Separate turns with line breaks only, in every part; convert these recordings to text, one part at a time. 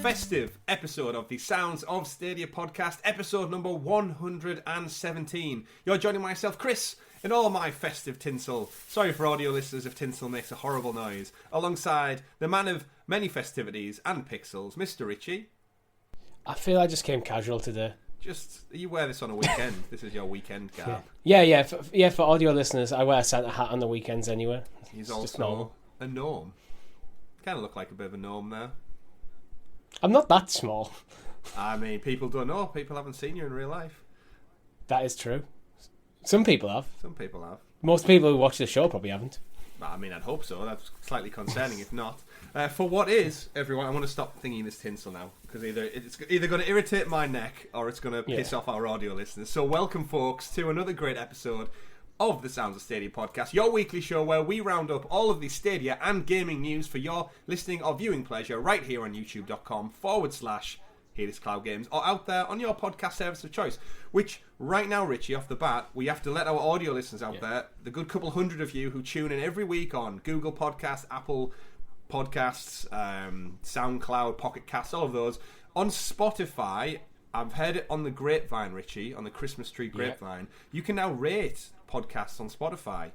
festive episode of the Sounds of Stadia podcast, episode number 117. You're joining myself, Chris, in all my festive tinsel. Sorry for audio listeners if tinsel makes a horrible noise. Alongside the man of many festivities and pixels, Mr. Richie.
I feel I just came casual today.
You wear this on a weekend. This is your weekend garb.
Yeah. For audio listeners, I wear a Santa hat on the weekends anyway.
He's also a gnome. Kind of look like a bit of a gnome there.
I'm not that small.
I mean, people don't know. People haven't seen you in real life.
That is true. Some people have.
Some people have.
Most people who watch the show probably haven't.
I mean, I'd hope so. That's slightly concerning if not. For what is, everyone, I want to stop thinking this tinsel now, because it's either going to irritate my neck or it's going to piss off our audio listeners. So welcome, folks, to another great episode of the Sounds of Stadia podcast, your weekly show where we round up all of the Stadia and gaming news for your listening or viewing pleasure right here on youtube.com/Hades Cloud Games, or out there on your podcast service of choice, which right now, Richie, off the bat, we have to let our audio listeners out there, the good couple hundred of you who tune in every week on Google Podcasts, Apple Podcasts, SoundCloud, Pocket Casts, all of those, on Spotify. I've heard it on the grapevine, Richie, on the Christmas tree grapevine. You can now rate podcasts on Spotify.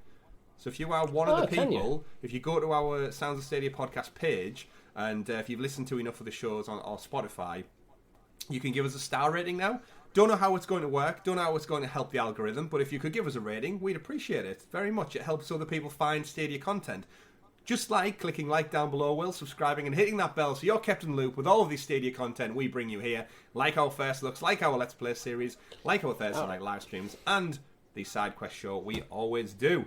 So if you are one of the people, if you go to our Sounds of Stadia podcast page, and if you've listened to enough of the shows on Spotify, you can give us a star rating now. Don't know how it's going to work, don't know how it's going to help the algorithm, but if you could give us a rating, we'd appreciate it very much. It helps other people find Stadia content. Just like clicking like down below, will, subscribing and hitting that bell so you're kept in the loop with all of the Stadia content we bring you here, like our first looks, like our Let's Play series, like our Thursday night live streams, and the side quest show we always do.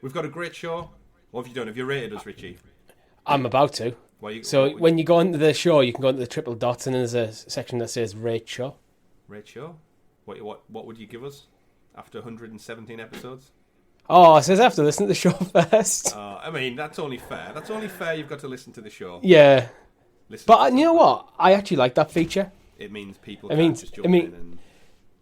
We've got a great show. What have you done? Have you rated us, Richie?
I'm about to. When you go into the show, you can go into the triple dots and there's a section that says rate show.
Rate show? What would you give us after 117 episodes?
Oh, it says I have to listen to the show first.
I mean, that's only fair. That's only fair. You've got to listen to the show.
Yeah. But you know what? I actually like that feature.
It means people can't just jump in and...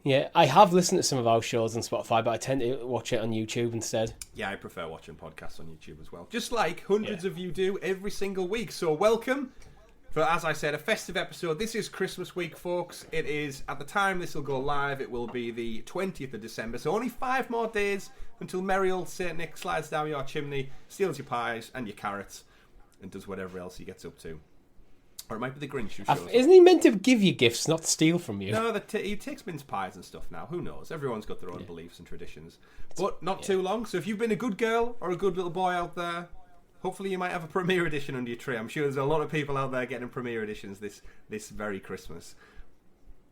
Yeah, I have listened to some of our shows on Spotify, but I tend to watch it on YouTube instead.
Yeah, I prefer watching podcasts on YouTube as well. Just like hundreds of you do every single week. So welcome for, as I said, a festive episode. This is Christmas week, folks. It is, at the time this will go live, it will be the 20th of December. So only 5 more days until merry old St. Nick slides down your chimney, steals your pies and your carrots, and does whatever else he gets up to. Or it might be the Grinch who shows
Isn't he meant to give you gifts, not steal from you?
No, he takes mince pies and stuff now. Who knows? Everyone's got their own beliefs and traditions. But not too long. So if you've been a good girl or a good little boy out there, hopefully you might have a Premier Edition under your tree. I'm sure there's a lot of people out there getting Premier Editions this very Christmas.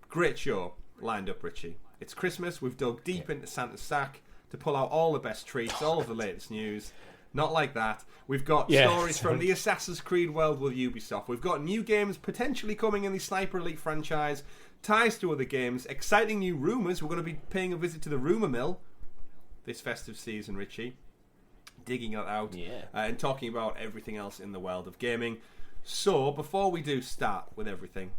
Great show lined up, Richie. It's Christmas. We've dug deep into Santa's sack to pull out all the best treats, all of the latest news. Not like that. We've got stories from the Assassin's Creed world with Ubisoft. We've got new games potentially coming in the Sniper Elite franchise, ties to other games, exciting new rumours. We're going to be paying a visit to the rumour mill this festive season, Richie. Digging that out and talking about everything else in the world of gaming. So, before we do start with everything,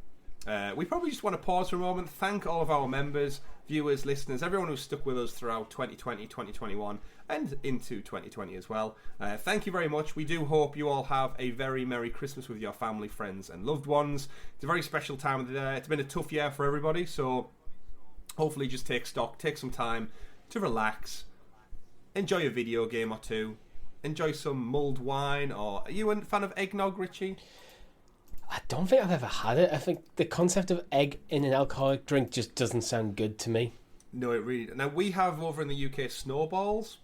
we probably just want to pause for a moment, thank all of our members, viewers, listeners, everyone who's stuck with us throughout 2020, 2021, and into 2020 as well. Thank you very much. We do hope you all have a very Merry Christmas with your family, friends, and loved ones. It's a very special time of the day. It's been a tough year for everybody, so hopefully just take stock, take some time to relax, enjoy a video game or two, enjoy some mulled wine, or are you a fan of eggnog, Richie?
I don't think I've ever had it. I think the concept of egg in an alcoholic drink just doesn't sound good to me.
No, it really... Now, we have over in the UK snowballs,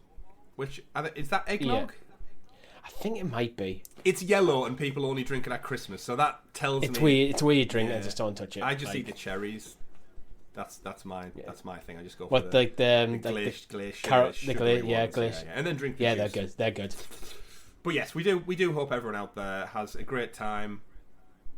which... Is that eggnog?
Yeah. I think it might be.
It's yellow and people only drink it at Christmas, so that tells me...
It's weird drink, I just don't touch it.
I just eat the cherries. That's my thing. I just go for
what,
the
glacier, glacier.
And then drink the juice.
They're good.
But yes, we do hope everyone out there has a great time.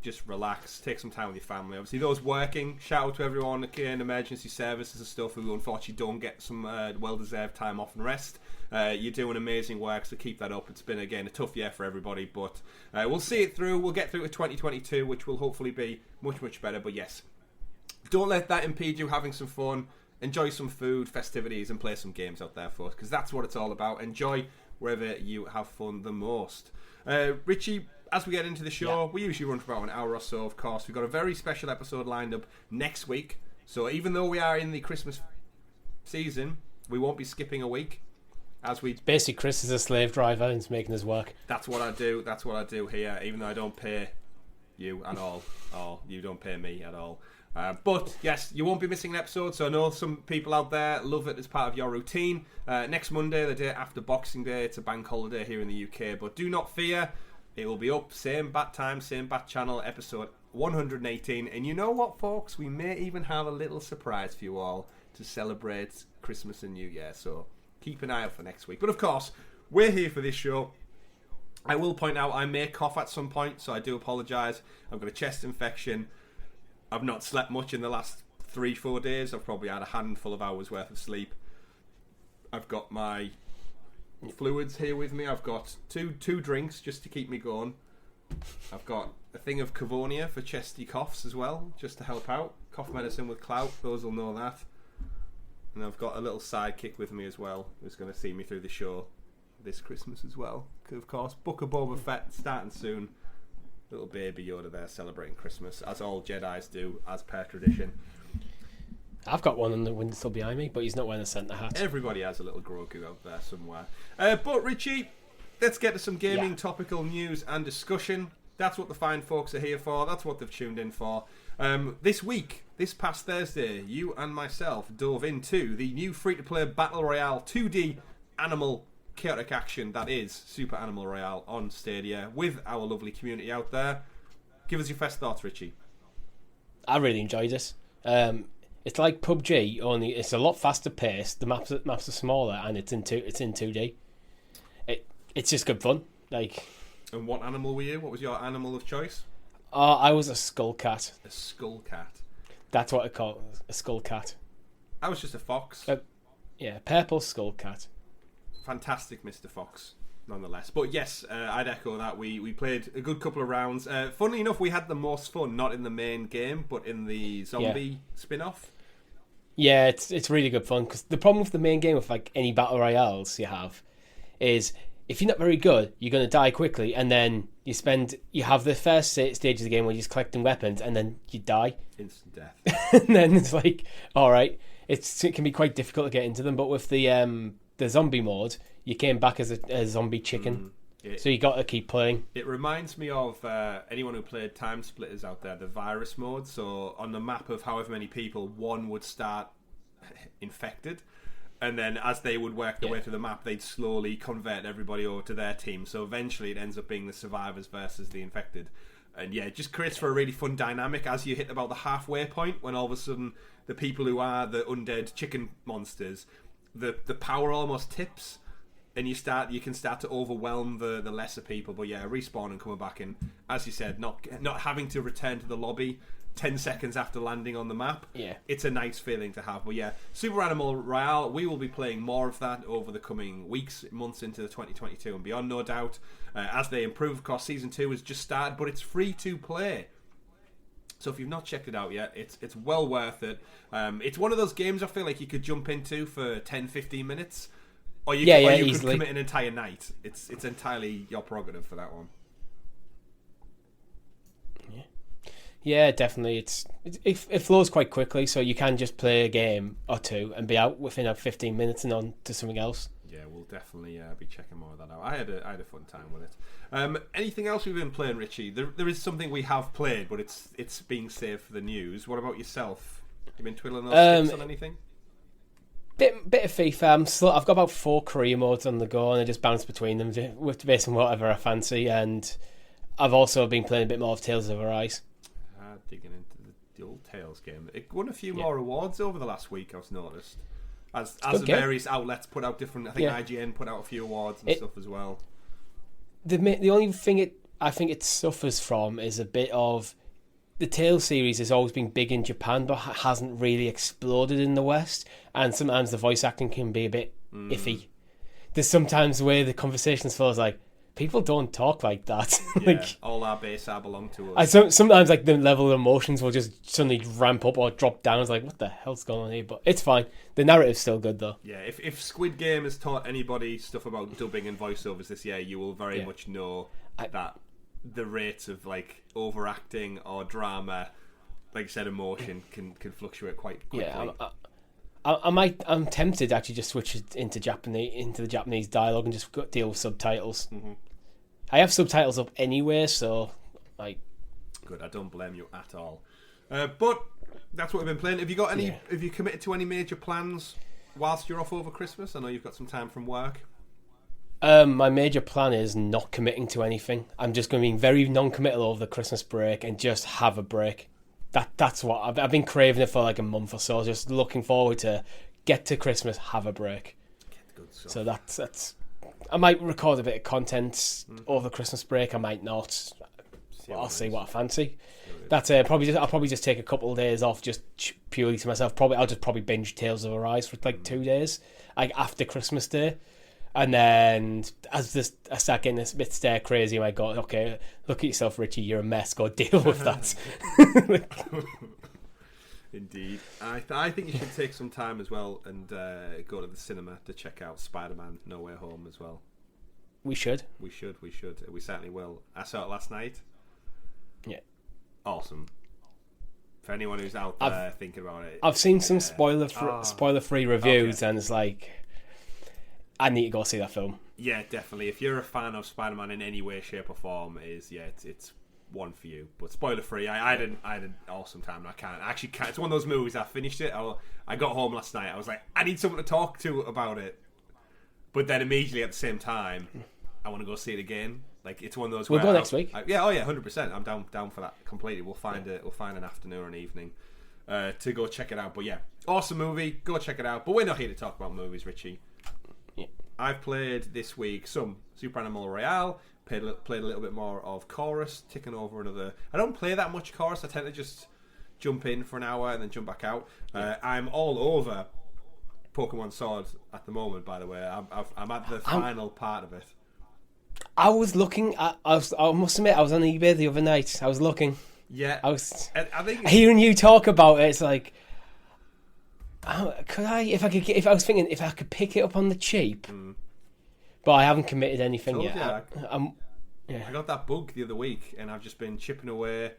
Just relax, take some time with your family. Obviously, those working, shout out to everyone in emergency services and stuff who unfortunately don't get some well-deserved time off and rest. You're doing amazing work, so keep that up. It's been, again, a tough year for everybody, but we'll see it through. We'll get through to 2022, which will hopefully be much, much better. But yes, don't let that impede you having some fun. Enjoy some food, festivities, and play some games out there, folks, because that's what it's all about. Enjoy wherever you have fun the most. Richie, as we get into the show, we usually run for about an hour or so, of course. We've got a very special episode lined up next week. So even though we are in the Christmas season, we won't be skipping a week.
Basically, Chris is a slave driver and he's making us work.
That's what I do. That's what I do here, even though I don't pay you at all, or you don't pay me at all. But yes, you won't be missing an episode. So I know some people out there love it as part of your routine. Next Monday, the day after Boxing Day, it's a bank holiday here in the UK. But do not fear, it will be up same bat time, same bat channel, episode 118. And you know what, folks? We may even have a little surprise for you all to celebrate Christmas and New Year. So keep an eye out for next week. But of course, we're here for this show. I will point out I may cough at some point, so I do apologise. I've got a chest infection. I've not slept much in the last 3-4 days. I've probably had a handful of hours worth of sleep. I've got my fluids here with me. I've got two drinks just to keep me going. I've got a thing of Cavonia for chesty coughs as well, just to help out. Cough medicine with clout, those will know that. And I've got a little sidekick with me as well, who's going to see me through the show this Christmas as well. Of course, Book of Boba Fett starting soon. Little baby Yoda there celebrating Christmas, as all Jedis do, as per tradition.
I've got one on the windowsill behind me, but he's not wearing a Santa hat.
Everybody has a little Grogu out there somewhere. But Richie, let's get to some gaming topical news and discussion. That's what the fine folks are here for. That's what they've tuned in for. This week, this past Thursday, you and myself dove into the new free-to-play Battle Royale 2D animal chaotic action that is Super Animal Royale on Stadia with our lovely community out there. Give us your first thoughts, Richie.
I really enjoyed this. It's like PUBG, only it's a lot faster paced. The maps are smaller and it's in 2D. It's just good fun.
And what animal were you? What was your animal of choice?
I was a skull cat.
A skull cat.
That's what I call it, a skull cat.
I was just a fox.
Purple skull cat.
Fantastic, Mr. Fox, nonetheless. But yes, I'd echo that. We played a good couple of rounds. Funnily enough, we had the most fun not in the main game, but in the zombie spin-off.
Yeah, it's really good fun, because the problem with the main game, with any battle royales you have, is if you're not very good, you're going to die quickly, and then you have the first stage of the game where you're just collecting weapons, and then you die.
Instant death.
And then it's like, all right, it can be quite difficult to get into them, but with the zombie mode, you came back as a zombie chicken. So you got to keep playing.
It reminds me of anyone who played Time Splitters out there, the virus mode. So on the map of however many people, one would start infected, and then as they would work their way through the map, they'd slowly convert everybody over to their team. So eventually it ends up being the survivors versus the infected. And yeah, it just creates for a really fun dynamic as you hit about the halfway point, when all of a sudden the people who are the undead chicken monsters, the power almost tips, and you can start to overwhelm the lesser people. But yeah, respawn and coming back in, as you said, not having to return to the lobby 10 seconds after landing on the map.
Yeah,
it's a nice feeling to have. But yeah, Super Animal Royale, we will be playing more of that over the coming weeks, months into the 2022 and beyond, no doubt, as they improve. Of course, Season 2 has just started, but it's free to play. So if you've not checked it out yet, it's well worth it. It's one of those games I feel like you could jump into for 10-15 minutes, or you could commit an entire night. It's entirely your prerogative for that one.
Yeah, definitely. It flows quite quickly, so you can just play a game or two and be out within 15 minutes and on to something else.
Yeah, we'll definitely be checking more of that out. I had a fun time with it. Anything else we've been playing, Richie? There is something we have played, but it's being saved for the news. What about yourself? You been twiddling those sticks on anything?
Bit of FIFA. I've got about 4 career modes on the go, and I just bounce between them based on whatever I fancy. And I've also been playing a bit more of Tales of Arise.
Digging into the old Tales game. It won a few more awards over the last week, I've noticed. As various outlets put out different... I think IGN put out a few awards and stuff as well.
The only thing I think it suffers from is a bit of... The Tales series has always been big in Japan, but hasn't really exploded in the West. And sometimes the voice acting can be a bit iffy. There's sometimes where the conversations flow is like, people don't talk like that.
Yeah, all our base belong to us.
Sometimes the level of emotions will just suddenly ramp up or drop down. It's like, what the hell's going on here? But it's fine. The narrative's still good, though.
Yeah, if Squid Game has taught anybody stuff about dubbing and voiceovers this year, you will very much know that the rates of like overacting or drama, like you said, emotion can fluctuate quite quickly.
Yeah, I'm tempted to actually just switch it into the Japanese dialogue and just deal with subtitles.
Mm-hmm.
I have subtitles up anyway, so like.
Good, I don't blame you at all. But that's what we've been playing. Have you got any?
Yeah.
Have you committed to any major plans whilst you're off over Christmas? I know you've got some time from work.
My major plan is not committing to anything. I'm just going to be very non-committal over the Christmas break and just have a break. That's what I've been craving it for like a month or so. Just looking forward to get to Christmas, have a break.
Good stuff.
So that's. I might record a bit of content over the Christmas break. I might not. I'll see what I fancy. That's I'll probably just take a couple of days off just purely to myself. I'll just binge Tales of Arise for like 2 days, like after Christmas Day. And then as I start getting a bit stir crazy, I might go, okay, look at yourself, Richie, you're a mess, go deal with that.
Indeed. I think you should take some time as well and go to the cinema to check out Spider-Man No Way Home as well.
We should.
We certainly will. I saw it last night.
Yeah.
Awesome. For anyone who's out there thinking about it.
I've seen some spoiler-free reviews, and it's like, I need to go see that film. Yeah,
definitely. If you're a fan of Spider-Man in any way, shape, or form, it's one for you. But spoiler free, I had an awesome time. And I can't. It's one of those movies. I finished it. I got home last night. I was like, I need someone to talk to about it. But then immediately at the same time, I want to go see it again. Like it's one of those.
We'll go next week.
100%. I'm down for that completely. We'll find an afternoon or an evening to go check it out. But yeah, awesome movie. Go check it out. But we're not here to talk about movies, Richie. I've played this week some Super Animal Royale, played a little bit more of Chorus, ticking over another. I don't play that much Chorus. I tend to just jump in for an hour and then jump back out. I'm all over Pokemon Sword at the moment, by the way. I'm at the final part of it.
I was looking at. I must admit, I was on eBay the other night. I was looking.
Yeah.
I
think
hearing you talk about it. It's like, could I? If I was thinking, if I could pick it up on the cheap, but I haven't committed anything yet.
I got that bug the other week, and I've just been chipping away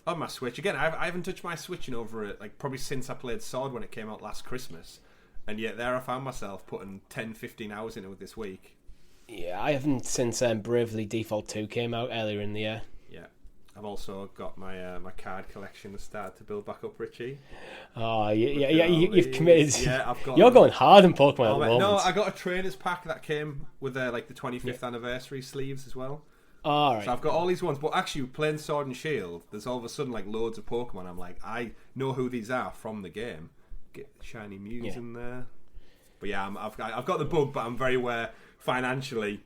on my Switch again. I haven't touched my Switch in over it, like probably since I played Sword when it came out last Christmas, and yet there I found myself putting 10-15 hours into it this week.
Yeah, I haven't since Bravely Default 2 came out earlier in the year.
Yeah. I've also got my my card collection started to build back up, Richie.
Oh, you've committed.
Yeah, I've got.
You're going hard in Pokemon at the moment.
No, I got a trainers pack that came with like the 25th anniversary sleeves as well.
All right.
So I've got all these ones, but actually playing Sword and Shield, there's all of a sudden like loads of Pokemon. I'm like, I know who these are from the game. Get shiny Mews in there. But yeah, I've got the bug, but I'm very aware financially.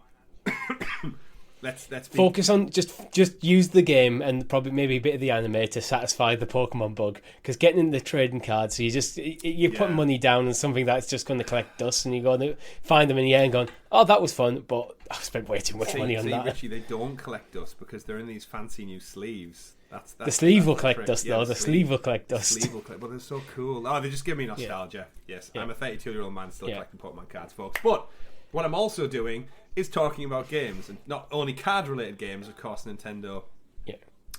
let's
focus on just use the game and probably maybe a bit of the anime to satisfy the Pokemon bug, because getting into the trading cards, so you put money down on something that's just going to collect dust, and you go to find them in the air and going, oh, that was fun, but I spent way too much money on that.
Richie, they don't collect dust because they're in these fancy new sleeves.
The sleeve will collect dust, though. The sleeve will collect dust.
But they're so cool. Oh, they just give me nostalgia. Yeah. Yes, I'm a 32-year-old man still collecting Pokemon cards, folks. But what I'm also doing is talking about games, and not only card-related games. Of course, Nintendo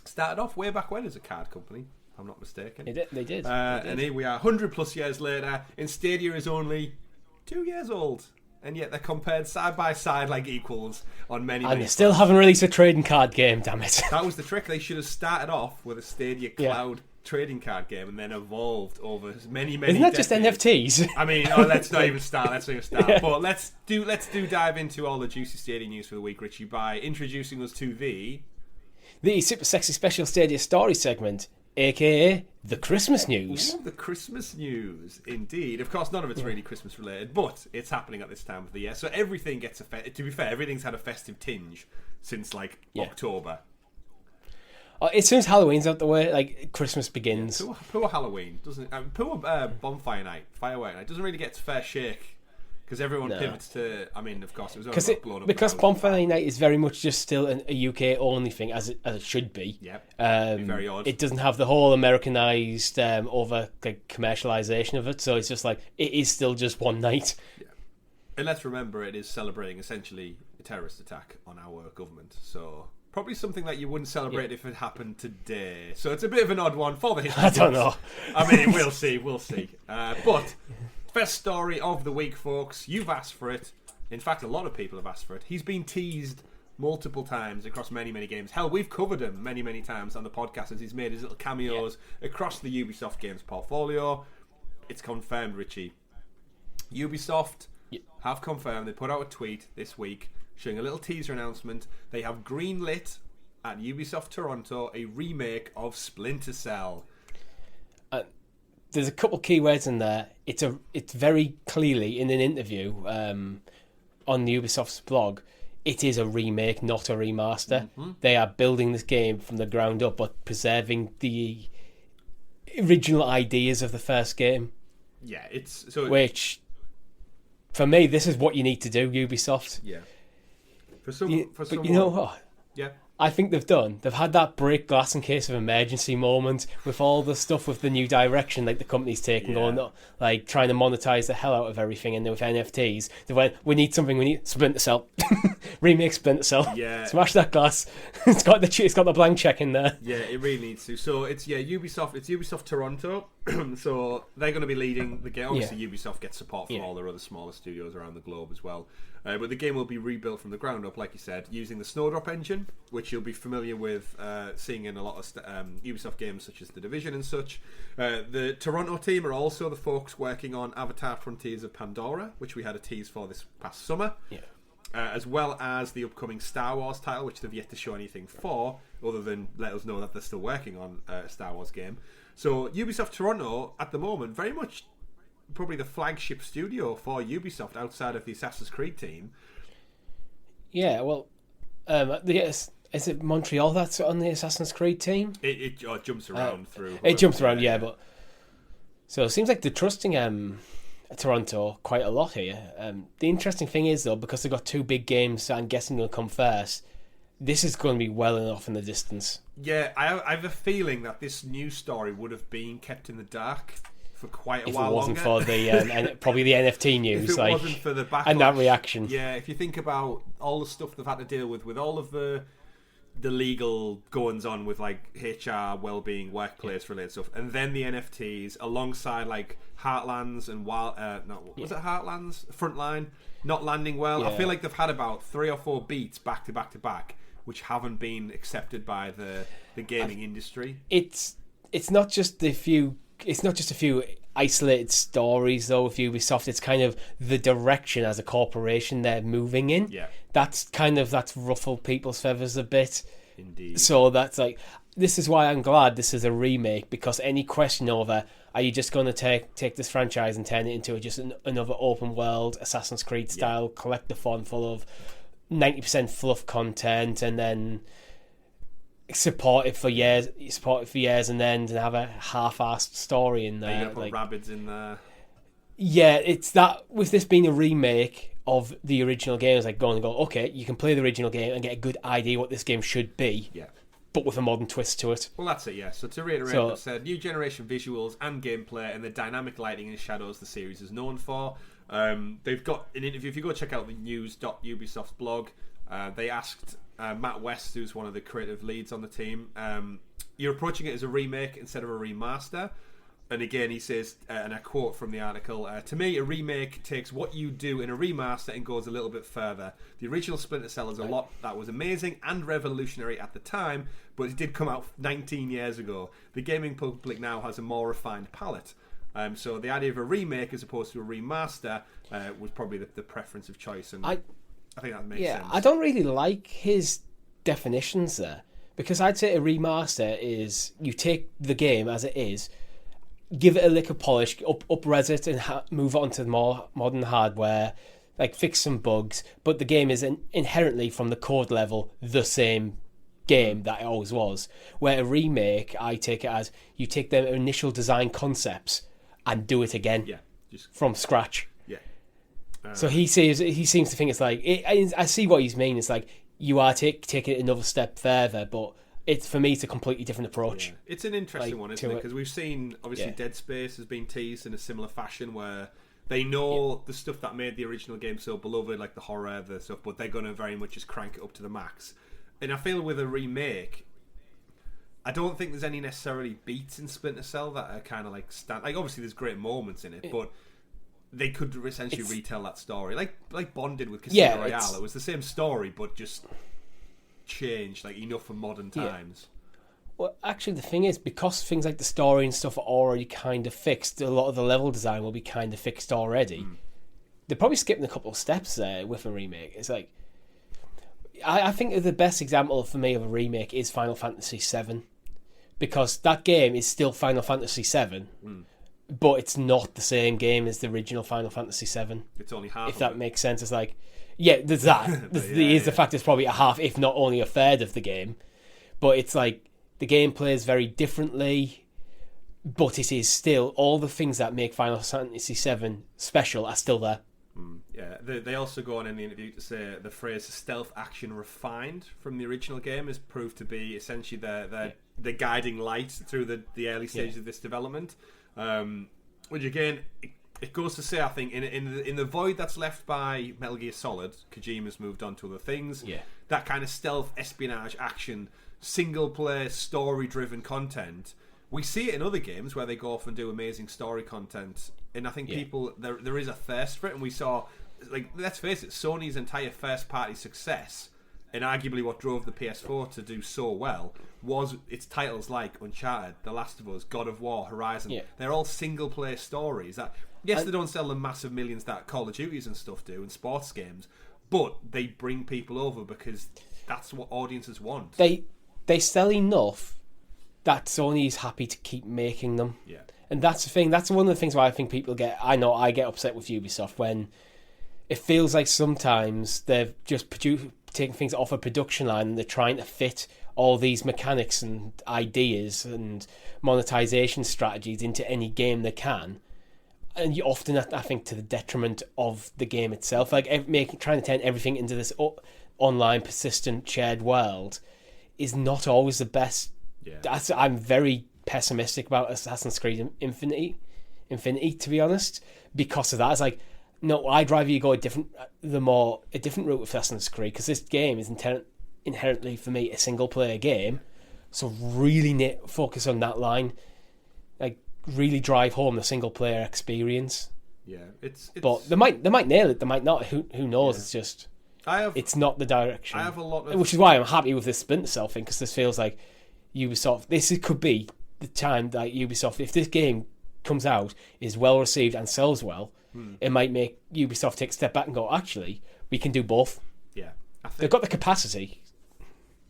started off way back when as a card company, if I'm not mistaken.
They did.
And here we are, 100+ years later, and Stadia is only 2 years old. And yet they're compared side by side like equals on many.
And they still haven't released a trading card game, damn it.
That was the trick. They should have started off with a Stadia Cloud trading card game and then evolved over many
Isn't that
decades.
just NFTs?
I mean, let's not even start. But let's dive into all the juicy Stadia news for the week, Richie, by introducing us to the
super sexy special Stadia story segment, aka the Christmas news.
Ooh, the Christmas news, indeed. Of course, none of it's really Christmas related, but it's happening at this time of the year, so everything gets to be fair, everything's had a festive tinge since October.
As soon as Halloween's out the way, like Christmas begins.
Poor Halloween doesn't. Poor bonfire night, firework night doesn't really get fair shake. Because everyone pivots to, I mean, of course, it was blown up.
Because Bonfire Night is very much just still a UK only thing, as it should be.
Yep. Very odd.
It doesn't have the whole Americanized over commercialization of it, so it's just like it is still just one night.
Yeah. And let's remember, it is celebrating essentially a terrorist attack on our government. So probably something that you wouldn't celebrate if it happened today. So it's a bit of an odd one for the history.
I don't know.
I mean, we'll see. But first story of the week, folks. You've asked for it. In fact, a lot of people have asked for it. He's been teased multiple times across many, many games. Hell, we've covered him many, many times on the podcast as he's made his little cameos across the Ubisoft games portfolio. It's confirmed, Richie. Ubisoft have confirmed. They put out a tweet this week showing a little teaser announcement. They have greenlit at Ubisoft Toronto a remake of Splinter Cell.
There's a couple key words in there. It's very clearly in an interview on Ubisoft's blog. It is a remake, not a remaster. Mm-hmm. They are building this game from the ground up, but preserving the original ideas of the first game.
Yeah,
which, for me, this is what you need to do, Ubisoft.
Yeah.
But you know what?
Yeah.
I think they've had that break glass in case of emergency moment with all the stuff with the new direction like the company's taking, going like trying to monetize the hell out of everything, and with NFTs they went, we need Splinter Cell. Remake Splinter Cell.
Yeah.
Smash that glass. It's got the blank check in there.
Yeah, it really needs to. So it's Ubisoft Toronto. So they're going to be leading the game. Obviously Ubisoft gets support from all their other smaller studios around the globe as well. But the game will be rebuilt from the ground up, like you said, using the Snowdrop engine, which you'll be familiar with seeing in a lot of Ubisoft games such as The Division and such. The Toronto team are also the folks working on Avatar Frontiers of Pandora, which we had a tease for this past summer.
Yeah.
As well as the upcoming Star Wars title, which they've yet to show anything for, other than let us know that they're still working on a Star Wars game. So Ubisoft Toronto, at the moment, very much probably the flagship studio for Ubisoft outside of the Assassin's Creed team.
Yeah, well, is it Montreal that's on the Assassin's Creed team?
It jumps around through.
It jumps around, but so it seems like they're trusting Toronto quite a lot here. The interesting thing is, though, because they've got two big games, I'm guessing they'll come first. This is going to be well enough in the distance. Yeah,
I have a feeling that this news story would have been kept in the dark for quite a while longer.
If it wasn't for the probably the NFT news,
if it wasn't for the backlash,
and that reaction.
Yeah, if you think about all the stuff they've had to deal with all of the legal goings on with like HR, well-being, workplace related stuff, and then the NFTs alongside like Heartlands and was it Heartlands? Frontline not landing well. I feel like they've had about 3 or 4 beats back to back to back, which haven't been accepted by the gaming industry.
It's not just a few isolated stories though with Ubisoft. It's kind of the direction as a corporation they're moving in.
Yeah.
That's ruffled people's feathers a bit.
Indeed.
So that's like, this is why I'm glad this is a remake, because any question over, are you just going to take this franchise and turn it into just another open world Assassin's Creed style collectathon full of 90% fluff content, and then support it for years, and then have a half-assed story in there.
Are you going to put rabbits in there?
Yeah, it's that, with this being a remake of the original game, it's like going, okay, you can play the original game and get a good idea what this game should be.
Yeah.
But with a modern twist to it.
Well, that's it, yeah. So to reiterate what I've said, new generation visuals and gameplay and the dynamic lighting and shadows the series is known for. They've got an interview. If you go check out the news.ubisoft's blog, they asked Matt West, who's one of the creative leads on the team, you're approaching it as a remake instead of a remaster. And again, he says, and I quote from the article, to me, a remake takes what you do in a remaster and goes a little bit further. The original Splinter Cell is a lot that was amazing and revolutionary at the time, but it did come out 19 years ago. The gaming public now has a more refined palette. So the idea of a remake as opposed to a remaster was probably the preference of choice. And I think that makes sense.
I don't really like his definitions there, because I'd say a remaster is you take the game as it is, give it a lick of polish, up-res it, and move on to the more modern hardware, like fix some bugs, but the game is inherently, from the code level, the same game that it always was. Where a remake, I take it as you take their initial design concepts and do it again,
just
from scratch.
Yeah.
So he seems to think it's like, I see what he's meaning. It's like you are taking it another step further, but for me, it's a completely different approach.
Yeah. It's an interesting one, isn't it? Because we've seen, obviously, Dead Space has been teased in a similar fashion, where they know the stuff that made the original game so beloved, like the horror, the stuff, but they're going to very much just crank it up to the max. And I feel with a remake, I don't think there's any necessarily beats in Splinter Cell that are kind of like like obviously there's great moments in it, but they could essentially retell that story like Bond did with Casino Royale. It was the same story, but just changed like enough for modern times.
Well, actually, the thing is, because things like the story and stuff are already kind of fixed, a lot of the level design will be kind of fixed already. They're probably skipping a couple of steps there with a remake. It's like, I think the best example for me of a remake is Final Fantasy VII, because that game is still Final Fantasy VII, but it's not the same game as the original Final Fantasy VII.
It's only half.
If that makes sense, it's like, yeah, there's that. The fact it's probably a half, if not only a third of the game, but it's like the game plays very differently, but it is still all the things that make Final Fantasy VII special are still there.
Yeah, they also go on in the interview to say the phrase "stealth action refined" from the original game has proved to be essentially the guiding light through the early stages of this development. Which again, it goes to say, I think, in the void that's left by Metal Gear Solid, Kojima's moved on to other things.
Yeah. That
kind of stealth, espionage, action, single-player, story-driven content. We see it in other games where they go off and do amazing story content, and I think people there is a thirst for it. And we saw, like, let's face it, Sony's entire first-party success, and arguably what drove the PS4 to do so well, was its titles like Uncharted, The Last of Us, God of War, Horizon. Yeah. They're all single-player stories that, yes, they don't sell the massive millions that Call of Duties and stuff do, and sports games, but they bring people over because that's what audiences want. They sell enough that Sony's happy to keep making them. Yeah. And that's the thing. That's one of the things why I think people get... I know I get upset with Ubisoft when it feels like sometimes they've just taking things off a production line and they're trying to fit all these mechanics and ideas and monetization strategies into any game they can. And you often, I think, to the detriment of the game itself. Like, trying to turn everything into this online, persistent, shared world is not always the best. Yeah. I'm very pessimistic about Assassin's Creed Infinity, to be honest, because of that. It's like, no, I'd rather you go a different route with Assassin's Creed, because this game is inherently, for me, a single-player game. So really focus on that line, like really drive home the single-player experience. Yeah, it's but they might nail it, they might not. Who knows? Yeah. It's just it's not the direction. I have a lot of, which is why I'm happy with this Splinter Cell thing, because this feels like Ubisoft. This could be the time that Ubisoft, if this game comes out, is well received and sells well, it might make Ubisoft take a step back and go, actually, we can do both. Yeah, they've got the capacity.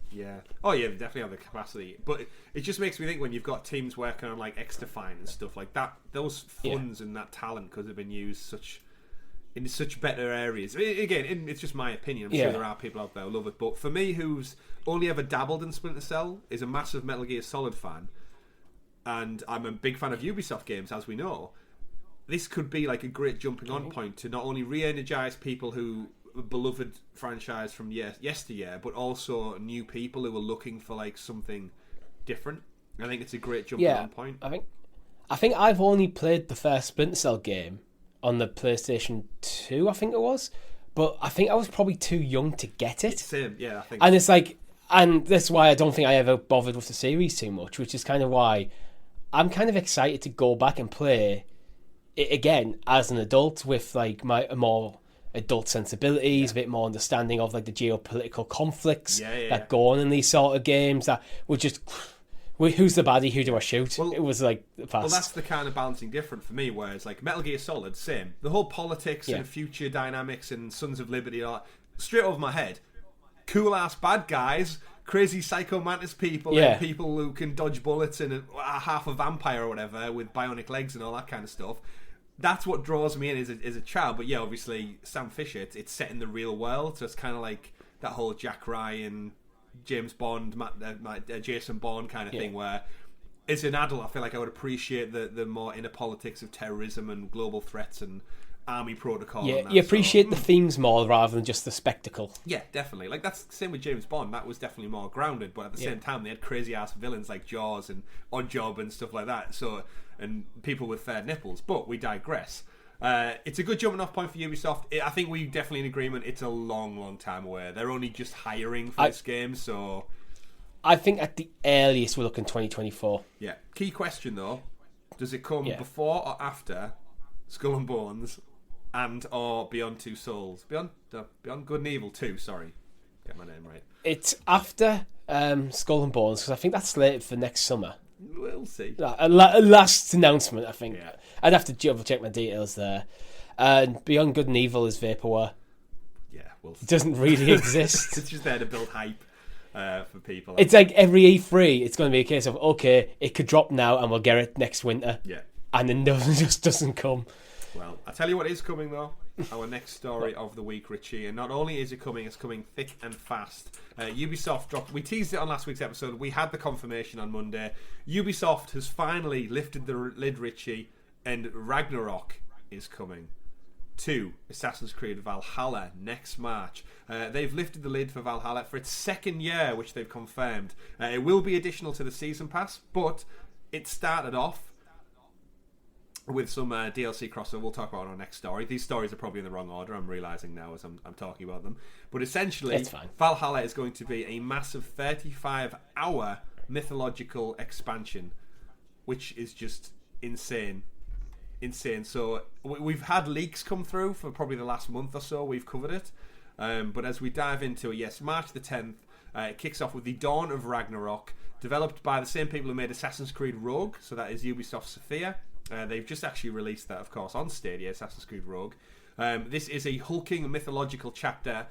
Yeah. Oh, yeah, they definitely have the capacity. But it just makes me think, when you've got teams working on like X-Define and stuff like that, those funds and that talent could have been used in such better areas. Again, it's just my opinion. I'm sure there are people out there who love it. But for me, who's only ever dabbled in Splinter Cell, is a massive Metal Gear Solid fan, and I'm a big fan of Ubisoft games, as we know, this could be like a great jumping on point to not only re-energise people who beloved franchise from yesteryear, but also new people who are looking for like something different. I think it's a great jumping on point. I think I've only played the first Splinter Cell game on the PlayStation 2, I think it was, but I think I was probably too young to get it. Same, yeah, I think. And it's like, and that's why I don't think I ever bothered with the series too much, which is kind of why I'm kind of excited to go back and play it again as an adult with like a more adult sensibilities, a bit more understanding of like the geopolitical conflicts that go on in these sort of games, that were just, who's the baddie, who do I shoot? Well, it was like fast. Well, that's the kind of balancing difference for me, whereas like Metal Gear Solid, same. The whole politics and future dynamics and Sons of Liberty are straight over my head. Cool ass bad guys, crazy psycho mantis people, and people who can dodge bullets and are half a vampire or whatever with bionic legs and all that kind of stuff. That's what draws me in as a child. But yeah, obviously Sam Fisher, it's set in the real world, so it's kind of like that whole Jack Ryan, James Bond, Jason Bourne kind of thing, where as an adult I feel like I would appreciate the more inner politics of terrorism and global threats and army protocol. Yeah, you appreciate the themes more rather than just the spectacle. Yeah, definitely. Like, that's the same with James Bond. That was definitely more grounded, but at the same time they had crazy ass villains like Jaws and Oddjob and stuff like that. So, and people with fair nipples. But we digress. It's a good jumping off point for Ubisoft. I think we're definitely in agreement. It's a long, long time away. They're only just hiring for this game, so...
I think at the earliest we're looking 2024.
Yeah. Key question, though. Does it come before or after Skull and Bones and or Beyond Two Souls? Beyond Good and Evil 2, sorry. Get my name right.
It's after Skull and Bones, because I think that's slated for next summer.
We'll see.
Last announcement, I think.
Yeah.
I'd have to double check my details there. And Beyond Good and Evil is vaporware.
Yeah, we'll see.
It doesn't really exist.
It's just there to build hype for people.
It's like every E3, it's going to be a case of, okay, it could drop now and we'll get it next winter.
Yeah.
And then it just doesn't come.
Well, I'll tell you what is coming, though. Our next story of the week, Richie. And not only is it coming, it's coming thick and fast. Ubisoft dropped... We teased it on last week's episode. We had the confirmation on Monday. Ubisoft has finally lifted the lid, Richie, and Ragnarok is coming to Assassin's Creed Valhalla next March. They've lifted the lid for Valhalla for its second year, which they've confirmed. It will be additional to the Season Pass, but it started off with some DLC crossover. We'll talk about our next story. These stories are probably in the wrong order, I'm realising now as I'm talking about them. But essentially, Valhalla is going to be a massive 35-hour mythological expansion, which is just insane. So we've had leaks come through for probably the last month or so. We've covered it. But as we dive into it, yes, March the 10th, it kicks off with the Dawn of Ragnarok, developed by the same people who made Assassin's Creed Rogue, so that is Ubisoft Sophia. They've just actually released that, of course, on Stadia, Assassin's Creed Rogue. This is a hulking mythological chapter,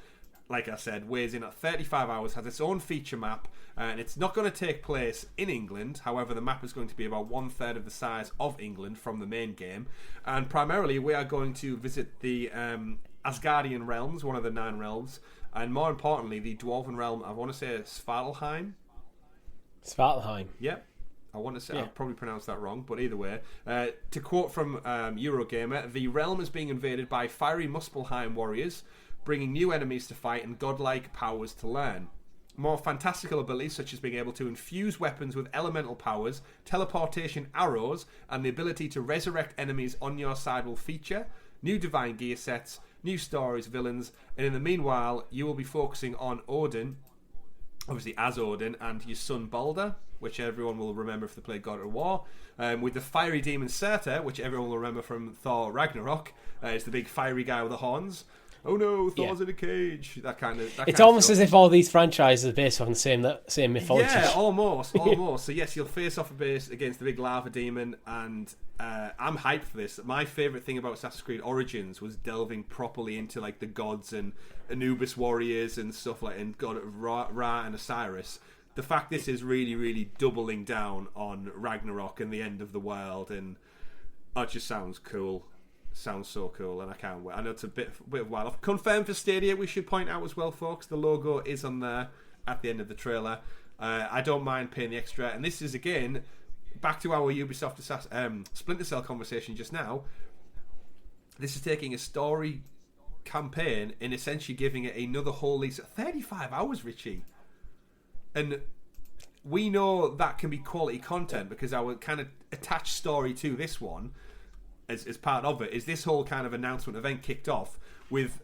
like I said, weighs in at 35 hours, has its own feature map, and it's not going to take place in England. However, the map is going to be about 1/3 of the size of England from the main game. And primarily, we are going to visit the Asgardian realms, one of the 9 realms, and more importantly, the Dwarven realm, I want to say Svartalheim.
Svartalheim.
Yep. I want to say, I'll probably pronounce that wrong, but either way. To quote from Eurogamer, the realm is being invaded by fiery Muspelheim warriors, bringing new enemies to fight and godlike powers to learn. More fantastical abilities, such as being able to infuse weapons with elemental powers, teleportation arrows, and the ability to resurrect enemies on your side will feature. New divine gear sets, new stories, villains, and in the meanwhile, you will be focusing on Odin, obviously as Odin, and your son Balder, which everyone will remember if they played God of War, with the fiery demon Surtur, which everyone will remember from Thor Ragnarok. It's the big fiery guy with the horns. Oh no, Thor's in a cage. That kind of.
It's almost as if all these franchises are based on the same mythology.
Yeah, almost. So yes, you'll face off a base against the big lava demon, and I'm hyped for this. My favourite thing about Assassin's Creed Origins was delving properly into like the gods and Anubis warriors and stuff like, and God of Ra and Osiris. The fact this is really, really doubling down on Ragnarok and the end of the world, and it just sounds cool. Sounds so cool, and I can't wait. I know it's a bit of a while off. Confirmed for Stadia, we should point out as well, folks. The logo is on there at the end of the trailer. I don't mind paying the extra, and this is again back to our Ubisoft Splinter Cell conversation just now. This is taking a story campaign and essentially giving it another whole lease. 35 hours, Richie. And we know that can be quality content because our kind of attached story to this one, as part of it, is this whole kind of announcement event kicked off with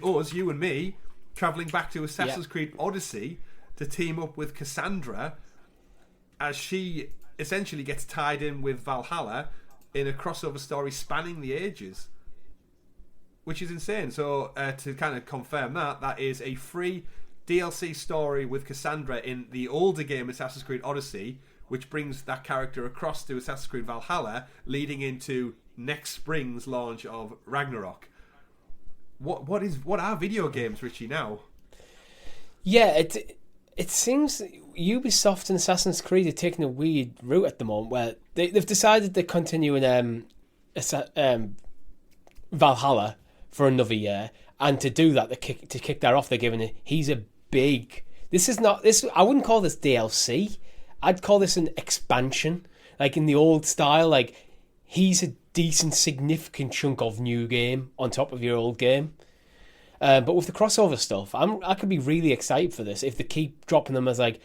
us, you and me, travelling back to Assassin's Creed Odyssey to team up with Cassandra as she essentially gets tied in with Valhalla in a crossover story spanning the ages, which is insane. So to kind of confirm that is a free DLC story with Cassandra in the older game Assassin's Creed Odyssey, which brings that character across to Assassin's Creed Valhalla, leading into next spring's launch of Ragnarok. What are video games, Richie, now?
Yeah, it seems Ubisoft and Assassin's Creed are taking a weird route at the moment, where they've decided they're continuing Valhalla for another year, and to do that, to kick that off, they're giving it. He's a big. This is not this. I wouldn't call this DLC. I'd call this an expansion, like in the old style. Like he's a decent, significant chunk of new game on top of your old game. But with the crossover stuff, I could be really excited for this if they keep dropping them as like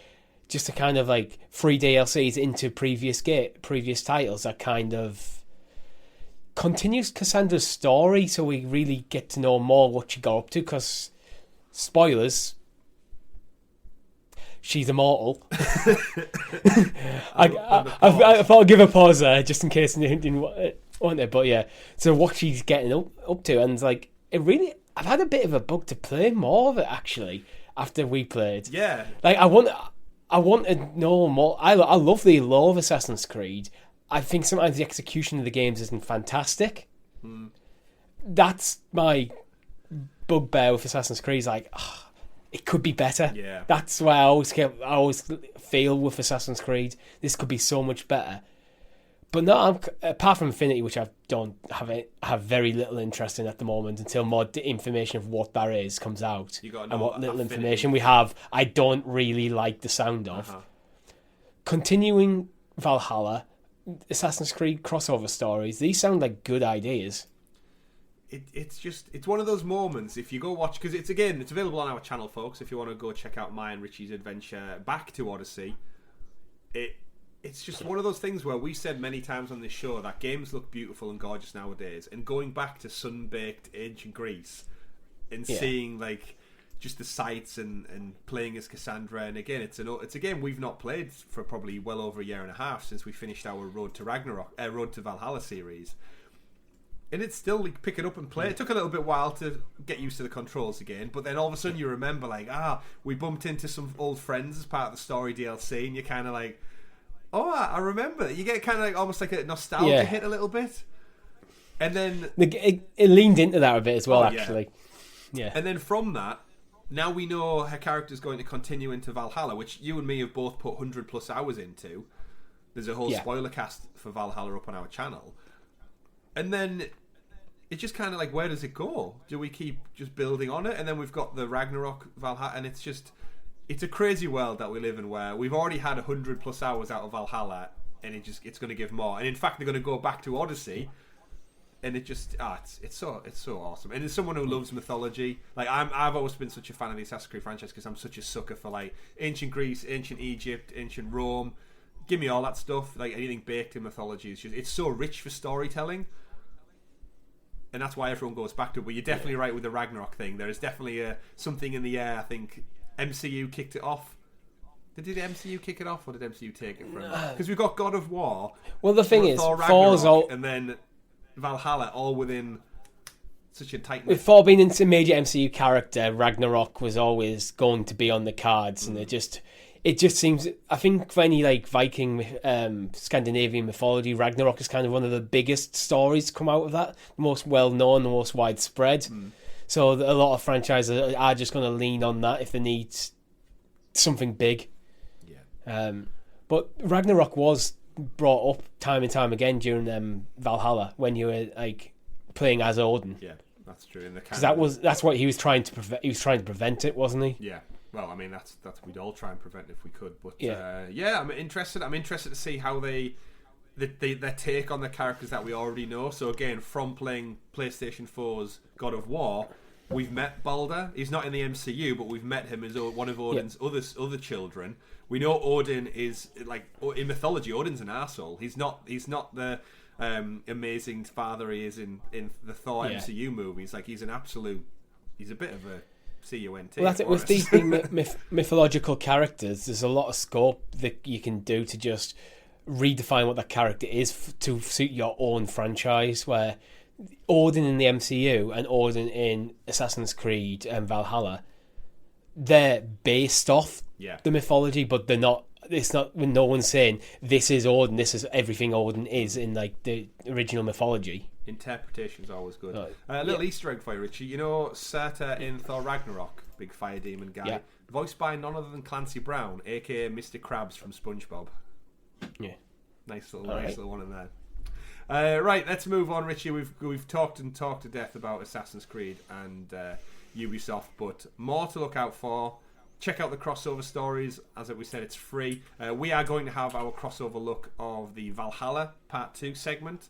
just a kind of like free DLCs into previous titles. That kind of continues Cassandra's story, so we really get to know more what she got up to. Because spoilers, she's immortal. I thought I'd give a pause there just in case I didn't want it. But yeah, so what she's getting up to, and like it really, I've had a bit of a bug to play more of it actually after we played.
Yeah,
like I want to know more. I love the lore of Assassin's Creed. I think sometimes the execution of the games isn't fantastic. That's my bugbear with Assassin's Creed. Is like, it could be better.
Yeah,
that's why I always feel with Assassin's Creed. This could be so much better. But no, apart from Infinity, which I don't have very little interest in at the moment until more information of what that is comes out. And what little information we have, I don't really like the sound of. Continuing Valhalla, Assassin's Creed crossover stories, these sound like good ideas.
It's one of those moments, if you go watch, because it's available on our channel, folks, if you want to go check out my and Richie's adventure back to Odyssey. It's just one of those things where we said many times on this show that games look beautiful and gorgeous nowadays, and going back to sun-baked ancient Greece and seeing like just the sights and playing as Cassandra, and again it's a game we've not played for probably well over a year and a half since we finished our Road to Valhalla series, and it's still like pick it up and play. It took a little bit while to get used to the controls again, but then all of a sudden you remember like we bumped into some old friends as part of the story DLC, and you're kind of like, oh, I remember. You get kind of like almost like a nostalgia hit a little bit. And then
it leaned into that a bit as well, actually. Yeah.
And then from that, now we know her character's going to continue into Valhalla, which you and me have both put 100 plus hours into. There's a whole spoiler cast for Valhalla up on our channel. And then it's just kind of like, where does it go? Do we keep just building on it? And then we've got the Ragnarok Valhalla, and it's a crazy world that we live in where we've already had 100 plus hours out of Valhalla, and it's going to give more. And in fact, they're going to go back to Odyssey, and it just it's so awesome. And as someone who loves mythology, like I've always been such a fan of the Assassin's Creed franchise because I'm such a sucker for like ancient Greece, ancient Egypt, ancient Rome. Give me all that stuff. Like anything baked in mythology is it's so rich for storytelling. And that's why everyone goes back to it. But you're definitely right with the Ragnarok thing. There is definitely something in the air. I think MCU kicked it off. Did the MCU kick it off, or did MCU take it from it? Because we've got God of War.
Well, the thing is,
Thor's all, and then Valhalla, all within such a tight.
With Thor being a major MCU character, Ragnarok was always going to be on the cards, and it just seems. I think for any like Viking, Scandinavian mythology, Ragnarok is kind of one of the biggest stories to come out of that, the most well known, the most widespread. So a lot of franchises are just going to lean on that if they need something big. Yeah. But Ragnarok was brought up time and time again during Valhalla when you were like playing as Odin.
Yeah, that's true.
Because that's what he was trying to prevent. He was trying to prevent it, wasn't he?
Yeah. Well, I mean, that's we'd all try and prevent it if we could. But I'm interested. I'm interested to see how their take on the characters that we already know. So again, from playing PlayStation 4's God of War, we've met Baldur. He's not in the MCU, but we've met him as one of Odin's other children. We know Odin is like in mythology. Odin's an arsehole. He's not the amazing father he is in the Thor MCU movies. Like he's a bit of a CUNT.
Well, that's it. With these big mythological characters, there's a lot of scope that you can do to just redefine what that character is to suit your own franchise. Where Odin in the MCU and Odin in Assassin's Creed and Valhalla, they're based off the mythology, but they're not. It's not when no one's saying this is Odin. This is everything Odin is in like the original mythology.
Interpretation's always good. A little Easter egg for you, Richie. You know Surtur in Thor Ragnarok, big fire demon guy, voiced by none other than Clancy Brown, aka Mr. Krabs from SpongeBob.
Yeah,
nice little one in there. Right, let's move on, Richie. We've talked to death about Assassin's Creed and Ubisoft, but more to look out for. Check out the crossover stories. As we said, it's free. We are going to have our crossover look of the Valhalla Part 2 segment.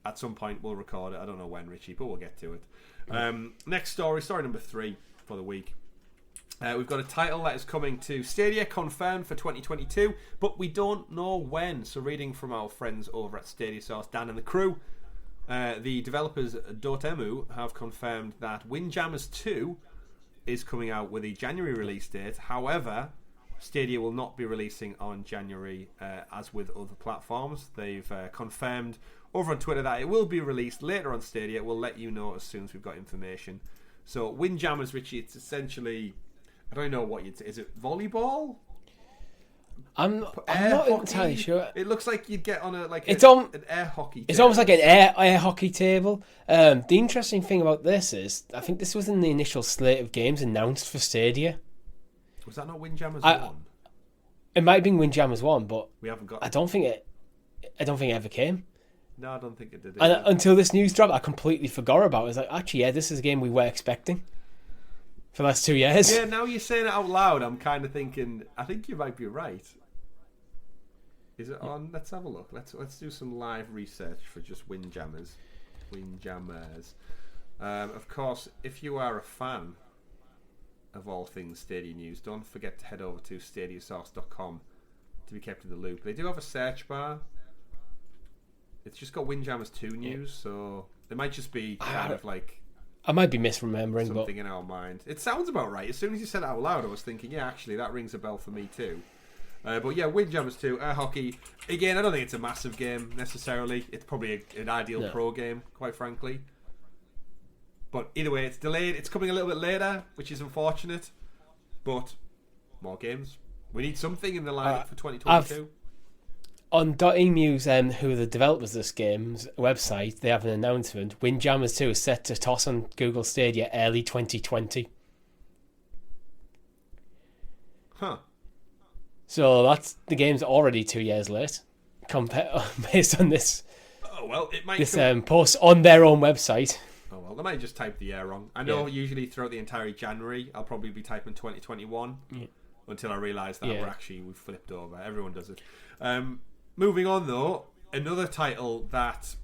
At some point, we'll record it. I don't know when, Richie, but we'll get to it. Next story number 3 for the week. We've got a title that is coming to Stadia, confirmed for 2022, but we don't know when. So reading from our friends over at Stadia Source, Dan and the crew, The developers Dotemu have confirmed that Windjammers 2 is coming out with a January release date. However, Stadia will not be releasing on January as with other platforms. They've confirmed over on Twitter that it will be released later on Stadia. We'll let you know as soon as we've got information. So Windjammers, Richie, it's essentially, I don't know what is it volleyball?
I'm not entirely sure.
It looks like you'd get on an air hockey table.
It's almost like an air hockey table. The interesting thing about this is, I think this was in the initial slate of games announced for Stadia.
Was that not Windjammers 1?
It might have been Windjammers 1, but
we haven't got.
I don't think it ever came.
No, I don't think it did.
And until this news dropped, I completely forgot about it. I was like, actually, yeah, this is a game we were expecting for the last 2 years.
Yeah, now you're saying it out loud, I'm kind of thinking, I think you might be right. Is it on? Let's have a look. Let's do some live research for just Windjammers. Of course, if you are a fan of all things Stadia news, don't forget to head over to stadiasource.com to be kept in the loop. They do have a search bar. It's just got Windjammers 2 news, so it might just be kind of like...
I might be misremembering,
something in our mind. It sounds about right. As soon as you said it out loud, I was thinking, yeah, actually, that rings a bell for me too. But yeah, Windjammers 2, air hockey. Again, I don't think it's a massive game necessarily. It's probably an ideal pro game, quite frankly. But either way, it's delayed. It's coming a little bit later, which is unfortunate. But more games. We need something in the lineup for 2022.
On Dotemu, who are the developers of this game's website, they have an announcement. Windjammers 2 is set to toss on Google Stadia early 2020.
Huh.
So the game's already 2 years late, based on this.
Oh well, it might.
This post on their own website.
Oh well, they might just type the year wrong. I know usually throughout the entire January, I'll probably be typing 2021 until I realise that we've flipped over. Everyone does it. Moving on though, another title that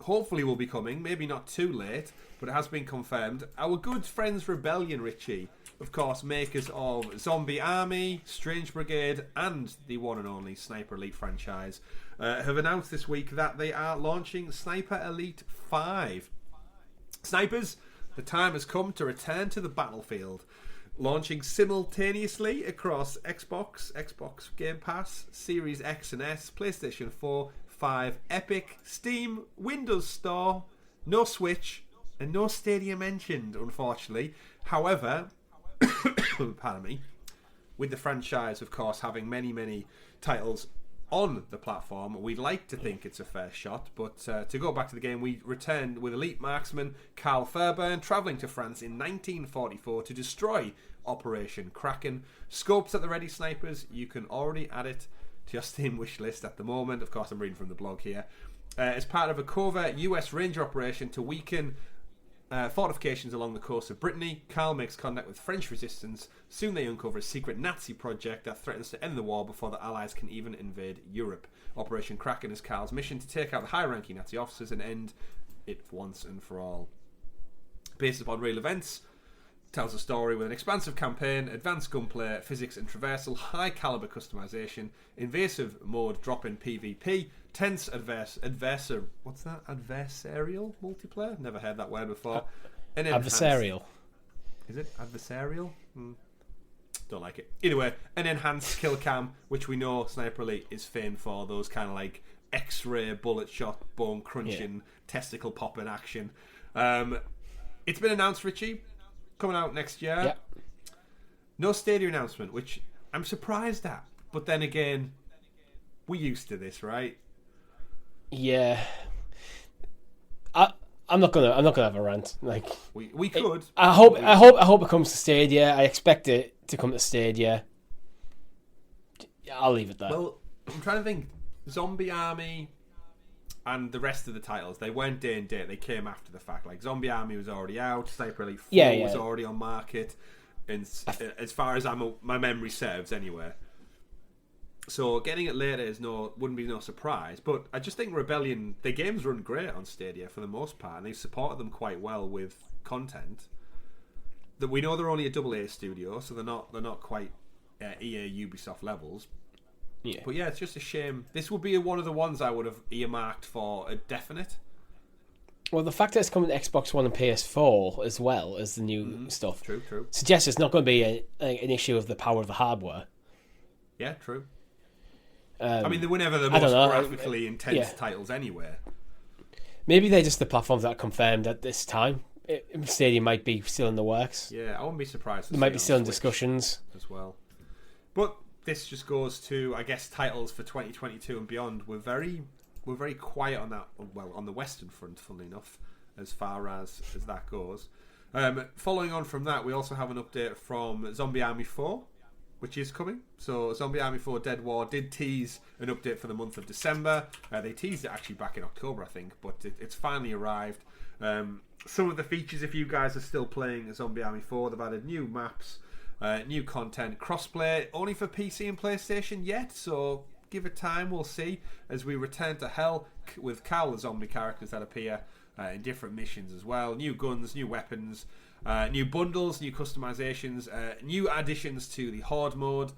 hopefully will be coming, maybe not too late, but it has been confirmed. Our good friends Rebellion, Richie, of course, makers of Zombie Army, Strange Brigade, and the one and only Sniper Elite franchise, have announced this week that they are launching Sniper Elite 5. Snipers, the time has come to return to the battlefield. Launching simultaneously across Xbox Game Pass, Series X and S, PlayStation 4, 5, Epic, Steam, Windows Store, no Switch, and no Stadia mentioned, unfortunately. However, pardon me, with the franchise, of course, having many titles on the platform, we'd like to think it's a fair shot, but to go back to the game, we returned with elite marksman Carl Fairbairn travelling to France in 1944 to destroy Operation Kraken. Scopes at the ready, snipers. You can already add it to your Steam wish list at the moment. Of course, I'm reading from the blog here. As part of a covert US Ranger operation to weaken fortifications along the coast of Brittany, Carl makes contact with French resistance. Soon they uncover a secret Nazi project that threatens to end the war before the Allies can even invade Europe. Operation Kraken is Carl's mission to take out the high-ranking Nazi officers and end it once and for all. Based upon real events, tells a story with an expansive campaign, advanced gunplay, physics and traversal, high-caliber customization, invasive mode drop-in PvP, tense adversarial multiplayer? Never heard that word before.
Adversarial.
Is it adversarial? Don't like it. Either way, an enhanced kill cam, which we know Sniper Elite is famed for, those kind of like X-ray, bullet shot, bone crunching, testicle popping action. It's been announced, Richie, coming out next year.
Yeah.
No Stadia announcement, which I'm surprised at. But then again, we're used to this, right?
Yeah. I'm not gonna have a rant. Like
we could.
I hope it comes to Stadia. I expect it to come to Stadia. I'll leave it there.
Well, I'm trying to think. Zombie Army and the rest of the titles, they weren't day and date. They came after the fact. Like Zombie Army was already out. Sniper Elite 4 was already on market. And as far as my memory serves, anyway. So getting it later wouldn't be no surprise. But I just think Rebellion, their games run great on Stadia for the most part, and they've supported them quite well with content. That we know they're only a AA studio, so they're not quite EA Ubisoft levels.
Yeah. But
yeah, it's just a shame. This would be one of the ones I would have earmarked for a definite.
Well, the fact that it's coming to Xbox One and PS4 as well as the new stuff
True.
suggests it's not going to be an issue of the power of the hardware.
Yeah, true. I mean, they were never the most graphically intense titles anyway.
Maybe they're just the platforms that are confirmed at this time. Stadia might be still in the works.
Yeah, I wouldn't be surprised.
They might be still in discussions
as well. But this just goes to, I guess, titles for 2022 and beyond. We're very quiet on that. Well, on the Western front, funnily enough, as far as that goes. Following on from that, we also have an update from Zombie Army 4, which is coming. So Zombie Army 4 Dead War did tease an update for the month of December. They teased it actually back in October, I think, but it's finally arrived. Some of the features, if you guys are still playing Zombie Army 4, they've added new maps, new content, crossplay, only for PC and PlayStation yet, so give it time, we'll see, as we return to hell with Cal, the zombie characters that appear in different missions as well. New guns, new weapons, new bundles, new customizations, new additions to the Horde mode.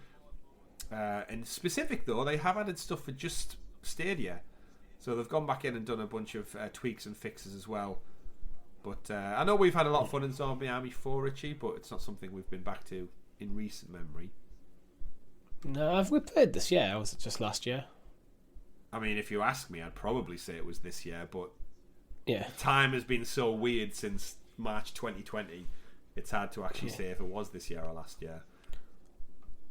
And specific though, they have added stuff for just Stadia. So they've gone back in and done a bunch of tweaks and fixes as well. But I know we've had a lot of fun in Zombie Army 4, Richie, but it's not something we've been back to in recent memory.
No, we played this year, or was it just last year?
I mean, if you ask me, I'd probably say it was this year, but
time
has been so weird since March 2020. It's hard to actually say if it was this year or last year.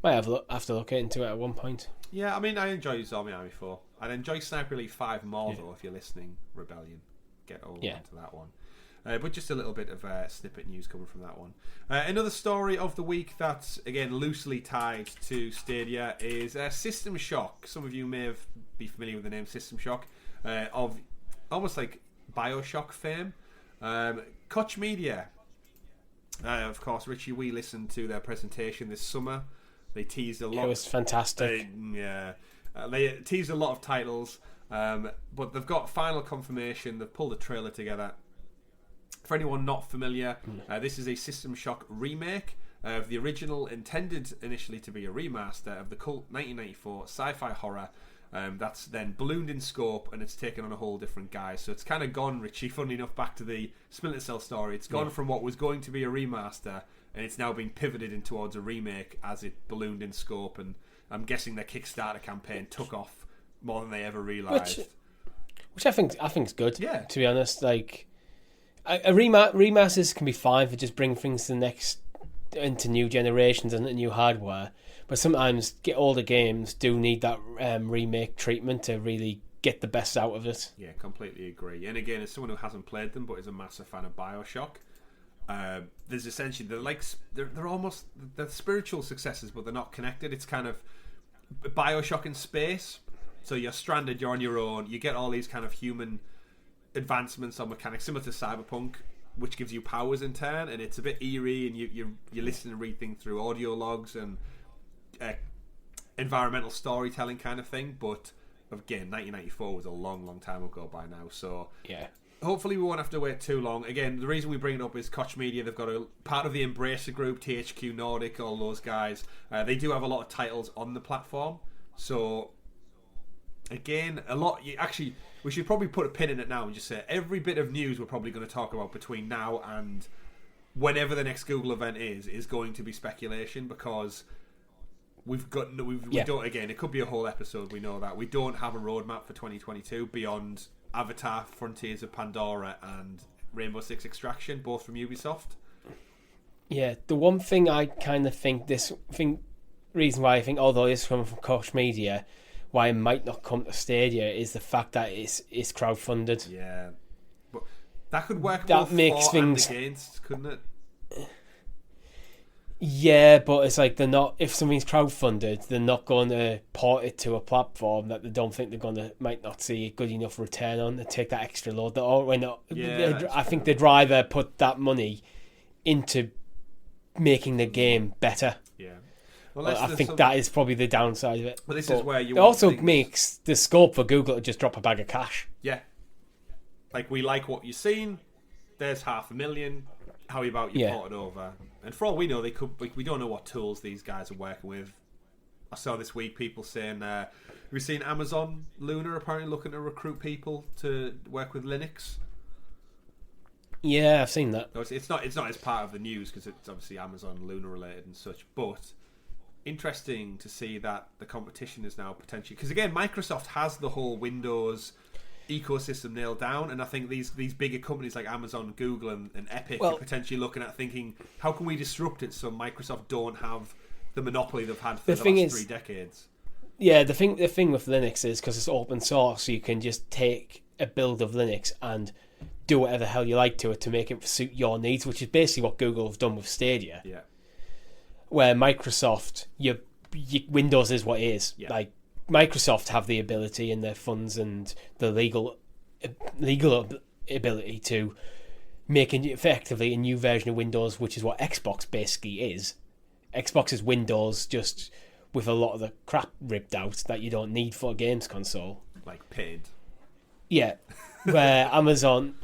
Might have to look into it at one point.
Yeah, I mean, I enjoy Zombie Army 4. I'd enjoy Sniper Elite 5 more, though, if you're listening, Rebellion. Get over onto that one. But just a little bit of snippet news coming from that one. Another story of the week that's, again, loosely tied to Stadia is System Shock. Some of you may be familiar with the name System Shock, of almost like Bioshock fame. Koch Media. Of course, Richie, we listened to their presentation this summer. They teased a lot.
It was fantastic.
They teased a lot of titles, but they've got final confirmation. They've pulled a trailer together. For anyone not familiar, this is a System Shock remake of the original, intended initially to be a remaster of the cult 1994 sci-fi horror that's then ballooned in scope and it's taken on a whole different guise. So it's kind of gone, Richie, funny enough, back to the Splinter Cell story. It's gone from what was going to be a remaster and it's now been pivoted in towards a remake as it ballooned in scope, and I'm guessing their Kickstarter campaign took off more than they ever realised.
Which I think is good.
Yeah.
To be honest, like a remasters can be fine for just bring things to the next into new generations and new hardware, but sometimes older games do need that remake treatment to really get the best out of it.
Yeah, completely agree. And again, as someone who hasn't played them but is a massive fan of Bioshock, there's essentially they're almost they're spiritual successors, but they're not connected. It's kind of Bioshock in space. So you're stranded, you're on your own. You get all these kind of human advancements on mechanics, similar to Cyberpunk, which gives you powers in turn, and it's a bit eerie, and you listen and read things through audio logs and environmental storytelling kind of thing. But again, 1994 was a long time ago by now, so hopefully we won't have to wait too long. Again, the reason we bring it up is Koch Media. They've got a part of the Embracer group, THQ Nordic, all those guys. They do have a lot of titles on the platform, so again, we should probably put a pin in it now and just say every bit of news we're probably going to talk about between now and whenever the next Google event is going to be speculation, because we don't, again, it could be a whole episode, we know that. We don't have a roadmap for 2022 beyond Avatar, Frontiers of Pandora and Rainbow Six Extraction, both from Ubisoft.
Yeah, the one thing I kind of reason why I think, although it's coming from Koch Media, why it might not come to Stadia is the fact that it's crowdfunded.
Yeah, but that could work.
That makes things
and against, couldn't it?
Yeah, but it's like they're not. If something's crowdfunded, they're not going to port it to a platform that they don't think they're might not see a good enough return on to take that extra load. I think they'd rather put that money into making the game better.
Yeah.
Well, I think that is probably the downside of it.
Well, this is where you.
It also makes the scope for Google to just drop a bag of cash.
Yeah. Like, we like what you've seen. There's $500,000. How about you port it over? And for all we know, we don't know what tools these guys are working with. I saw this week people saying, we've seen Amazon Luna apparently looking to recruit people to work with Linux.
Yeah, I've seen that.
It's not as part of the news because it's obviously Amazon Luna related and such, but interesting to see that the competition is now potentially, because again Microsoft has the whole Windows ecosystem nailed down, and I think these bigger companies like Amazon, Google and Epic are potentially looking at thinking, how can we disrupt it so Microsoft don't have the monopoly they've had for the last 3 decades.
Yeah, the thing with Linux is because it's open source, you can just take a build of Linux and do whatever the hell you like to it to make it suit your needs, which is basically what Google have done with Stadia.
Yeah. Where
Microsoft, Windows is what it is. Yeah. Like Microsoft have the ability and their funds and the legal ability to make effectively a new version of Windows, which is what Xbox basically is. Xbox is Windows, just with a lot of the crap ripped out that you don't need for a games console.
Like paid.
Yeah. Where Amazon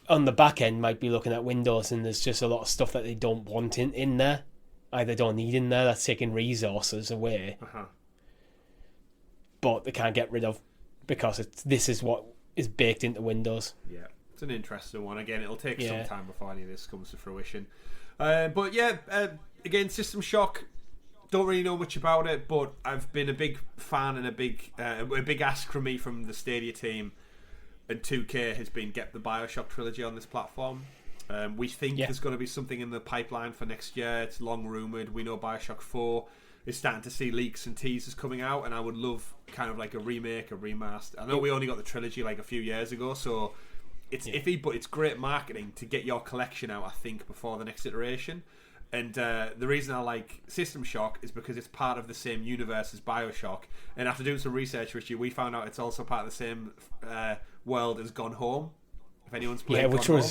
on the back end might be looking at Windows and there's just a lot of stuff that they don't want in there. Either don't need in there, that's taking resources away. Uh-huh. But they can't get rid of because this is what is baked into Windows.
Yeah, it's an interesting one. Again, it'll take some time before any of this comes to fruition. But yeah, again, System Shock. Don't really know much about it, but I've been a big fan and a big ask from me from the Stadia team, and 2K has been get the BioShock trilogy on this platform. We think there's going to be something in the pipeline for next year. It's long rumoured. We know BioShock 4 is starting to see leaks and teasers coming out, and I would love kind of like a remake, a remaster. I know we only got the trilogy like a few years ago, so it's iffy, but it's great marketing to get your collection out, I think, before the next iteration. And the reason I like System Shock is because it's part of the same universe as BioShock. And after doing some research, Richie, we found out it's also part of the same world as Gone Home. If anyone's played Gone Home.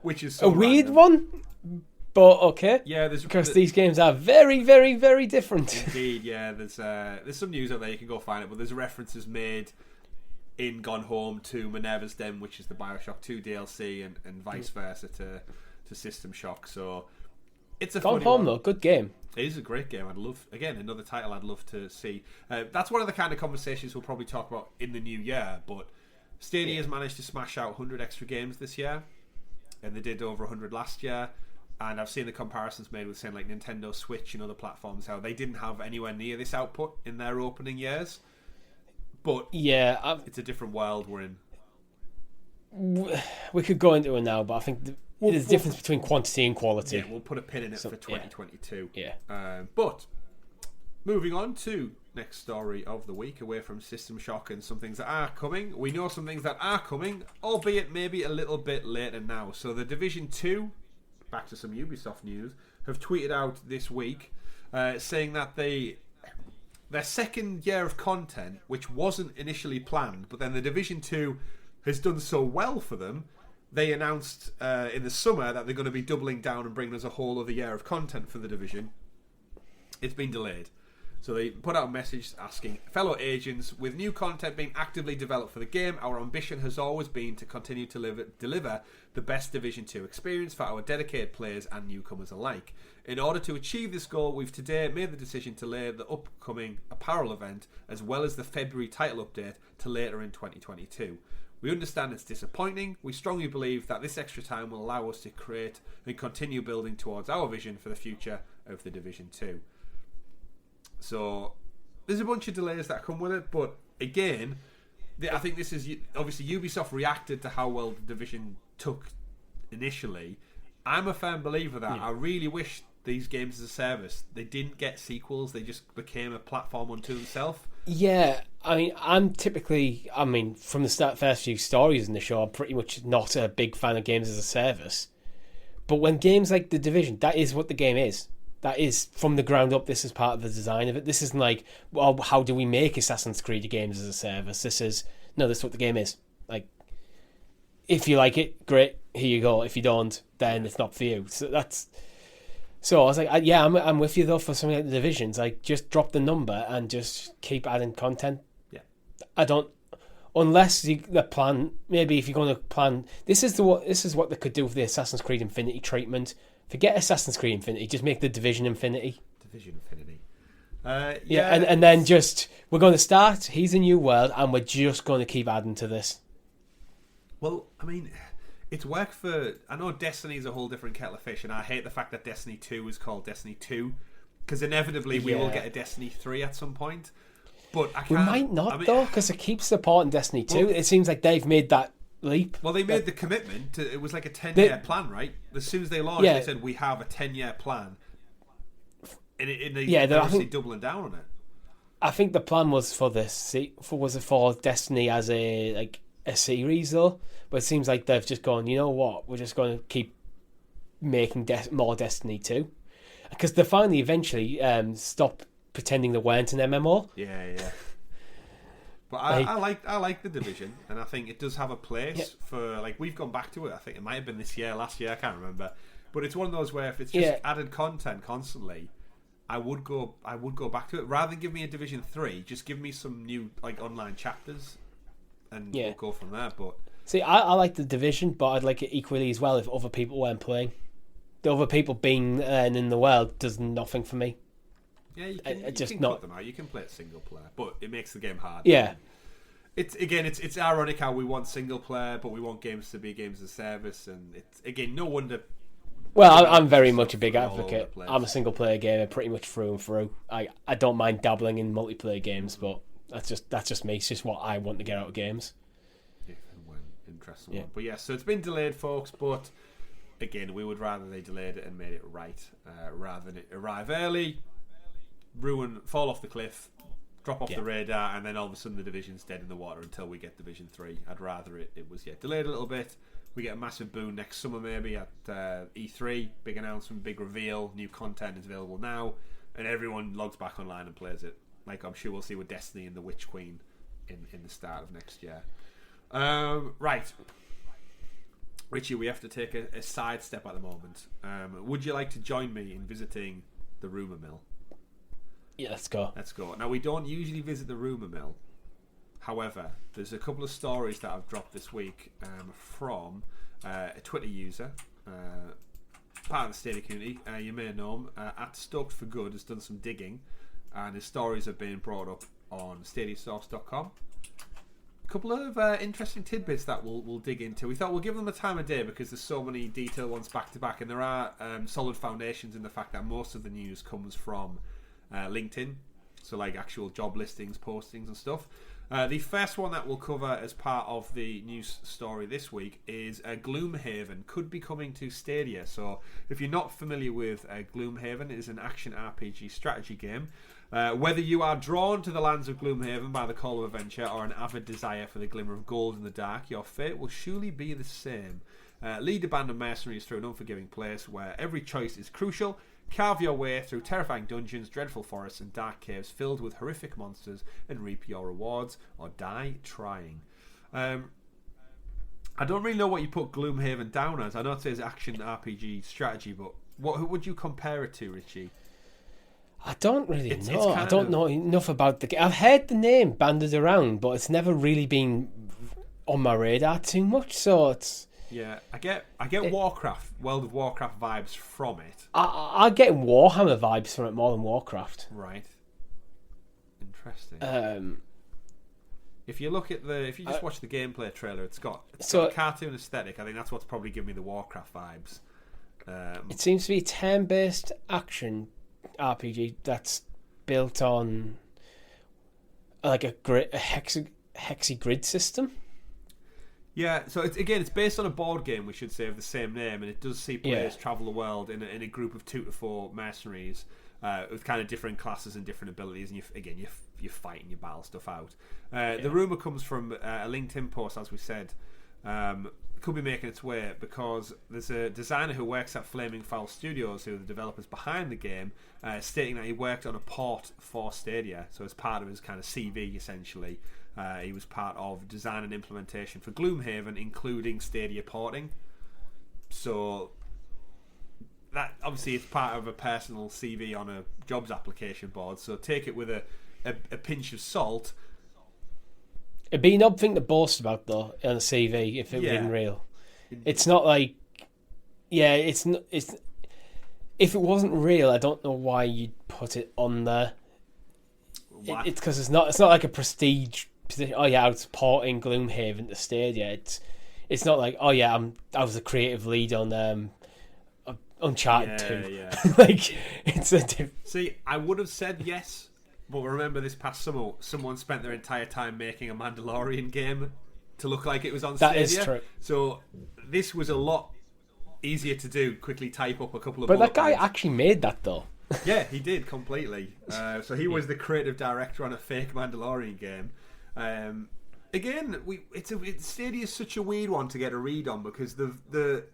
Which is so
a weird one, but okay.
Yeah,
because these games are very, very, very different.
Indeed, yeah. There's some news out there, you can go find it, but there's references made in Gone Home to Minerva's Den, which is the BioShock 2 DLC, and vice versa to System Shock. So it's a
Gone Home though, good game.
It is a great game. I'd love, again, another title I'd love to see. That's one of the kind of conversations we'll probably talk about in the new year. But Stadia has managed to smash out 100 extra games this year. And they did over 100 last year, and I've seen the comparisons made with saying like Nintendo Switch and other platforms, how they didn't have anywhere near this output in their opening years. But
yeah,
it's a different world we're in.
We could go into it now, but I think there's a difference between quantity and quality.
Yeah, we'll put a pin in it for 2022.
Yeah.
But moving on to next story of the week, away from System Shock and some things that are coming. We know some things that are coming, albeit maybe a little bit later now. So the Division 2, back to some Ubisoft news, have tweeted out this week saying that their second year of content, which wasn't initially planned, but then the Division 2 has done so well for them, they announced in the summer that they're going to be doubling down and bringing us a whole other year of content for the Division. It's been delayed. So they put out a message asking, fellow agents, with new content being actively developed for the game, our ambition has always been to continue to deliver the best Division 2 experience for our dedicated players and newcomers alike. In order to achieve this goal, we've today made the decision to lay the upcoming apparel event as well as the February title update to later in 2022. We understand it's disappointing. We strongly believe that this extra time will allow us to create and continue building towards our vision for the future of the Division 2. So there's a bunch of delays that come with it, but again, I think this is obviously Ubisoft reacted to how well the Division took initially. I'm a firm believer that I really wish these games as a service, they didn't get sequels, they just became a platform unto themselves.
Yeah, I mean, from the first few stories in the show, I'm pretty much not a big fan of games as a service. But when games like The Division, that is what the game is. That is, from the ground up, this is part of the design of it. This isn't like, well, how do we make Assassin's Creed games as a service? This is what the game is. Like, if you like it, great, here you go. If you don't, then it's not for you. So I was like, I'm with you though for something like The Divisions. Like, just drop the number and just keep adding content.
Yeah.
I don't, unless the plan, maybe if you're going to plan, this is what they could do with the Assassin's Creed Infinity treatment. Forget Assassin's Creed Infinity, just make the Division Infinity.
Division Infinity.
And then just, we're going to start, here's a new world, and we're just going to keep adding to this.
Well, I mean, it's worked for... I know Destiny's a whole different kettle of fish, and I hate the fact that Destiny 2 is called Destiny 2, because inevitably we will get a Destiny 3 at some point. But I can't...
We might not, though, because it keeps supporting Destiny 2. Well, it seems like they've made that leap.
Well, they made the commitment. It was like a 10-year plan, right? As soon as they launched, they said, we have a 10-year plan. And they're obviously doubling down on it.
I think the plan was for this. Was it for Destiny as a series, though? But it seems like they've just gone, you know what? We're just going to keep making more Destiny 2. Because they finally eventually stopped pretending they weren't an MMO.
Yeah. But I like the Division, and I think it does have a place for, like, we've gone back to it. I think it might have been this year, last year, I can't remember. But it's one of those where if it's just added content constantly, I would go back to it. Rather than give me a Division 3, just give me some new, like, online chapters, and we'll go from there. But
see, I like the Division, but I'd like it equally as well if other people weren't playing. The other people being in the world does nothing for me.
Yeah, you can cut them out. You can play it single player, but it makes the game hard.
Yeah.
It's ironic how we want single player, but we want games to be games of service, and it's again no wonder.
Well, I'm very much a big advocate. I'm a single player gamer pretty much through and through. I don't mind dabbling in multiplayer games, but that's just me. It's just what I want to get out of games.
Yeah, interesting one. But so it's been delayed, folks. But again, we would rather they delayed it and made it right, rather than it arrive early, fall off the cliff, drop off the radar, and then all of a sudden the Division's dead in the water until we get Division 3. I'd rather it was delayed a little bit. We get a massive boon next summer maybe at E3, big announcement, big reveal, new content is available now, and everyone logs back online and plays it. Like I'm sure we'll see with Destiny and the Witch Queen in the start of next year. Right. Richie, we have to take a side step at the moment. Would you like to join me in visiting the rumour mill?
Yeah, let's go.
Now, we don't usually visit the rumour mill. However, there's a couple of stories that I've dropped this week from a Twitter user, part of the Stadia community. You may know him. At Stoked for Good has done some digging, and his stories have been brought up on StadiaSource.com. A couple of interesting tidbits that we'll dig into. We thought we'll give them the time of day because there's so many detailed ones back to back, and there are solid foundations in the fact that most of the news comes from LinkedIn, so like actual job listings, postings and stuff. The first one that we'll cover as part of the news story this week is Gloomhaven could be coming to Stadia. So if you're not familiar with Gloomhaven, it is an action RPG strategy game. Whether you are drawn to the lands of Gloomhaven by the call of adventure or an avid desire for the glimmer of gold in the dark, your fate will surely be the same. Lead a band of mercenaries through an unforgiving place where every choice is crucial. Carve your way through terrifying dungeons, dreadful forests and dark caves filled with horrific monsters and reap your rewards or die trying. I don't really know what you put Gloomhaven down as. I know it says action RPG strategy, but what would you compare it to, Richie?
I don't really know. I don't know enough about the game. I've heard the name banded around, but it's never really been on my radar too much, so it's...
Yeah, I get Warcraft, World of Warcraft vibes from it.
I get Warhammer vibes from it more than Warcraft.
Right. Interesting. If you look at if you just watch the gameplay trailer, it's got a cartoon aesthetic. I think that's what's probably giving me the Warcraft vibes.
It seems to be a turn-based action RPG that's built on like a hexy grid system.
Yeah, so it's based on a board game, we should say, of the same name, and it does see players travel the world in a group of 2 to 4 mercenaries with kind of different classes and different abilities, and you fight and you battle stuff out. The rumour comes from a LinkedIn post, as we said. Could be making its way because there's a designer who works at Flaming Fowl Studios, who are the developers behind the game, stating that he worked on a port for Stadia, so as part of his kind of CV, essentially. He was part of design and implementation for Gloomhaven, including Stadia porting. So that obviously is part of a personal CV on a jobs application board. So take it with a pinch of salt.
It'd be an odd thing to boast about though on a CV if it wasn't real. It's not like, it's if it wasn't real, I don't know why you'd put it on there. It's because it's not like a prestige. Oh yeah, I was porting Gloomhaven to Stadia. It's It's not like, oh yeah, I was a creative lead on Uncharted 2.
Yeah.
Like, it's a
See, I would have said yes, but remember this past summer, someone spent their entire time making a Mandalorian game to look like it was on Stadia.
That is true.
So this was a lot easier to do. Quickly type up a couple of.
But that
bullet
guy
points.
actually made that though.
Yeah, he did completely. So he was the creative director on a fake Mandalorian game. Again, Stadia is such a weird one to get a read on because the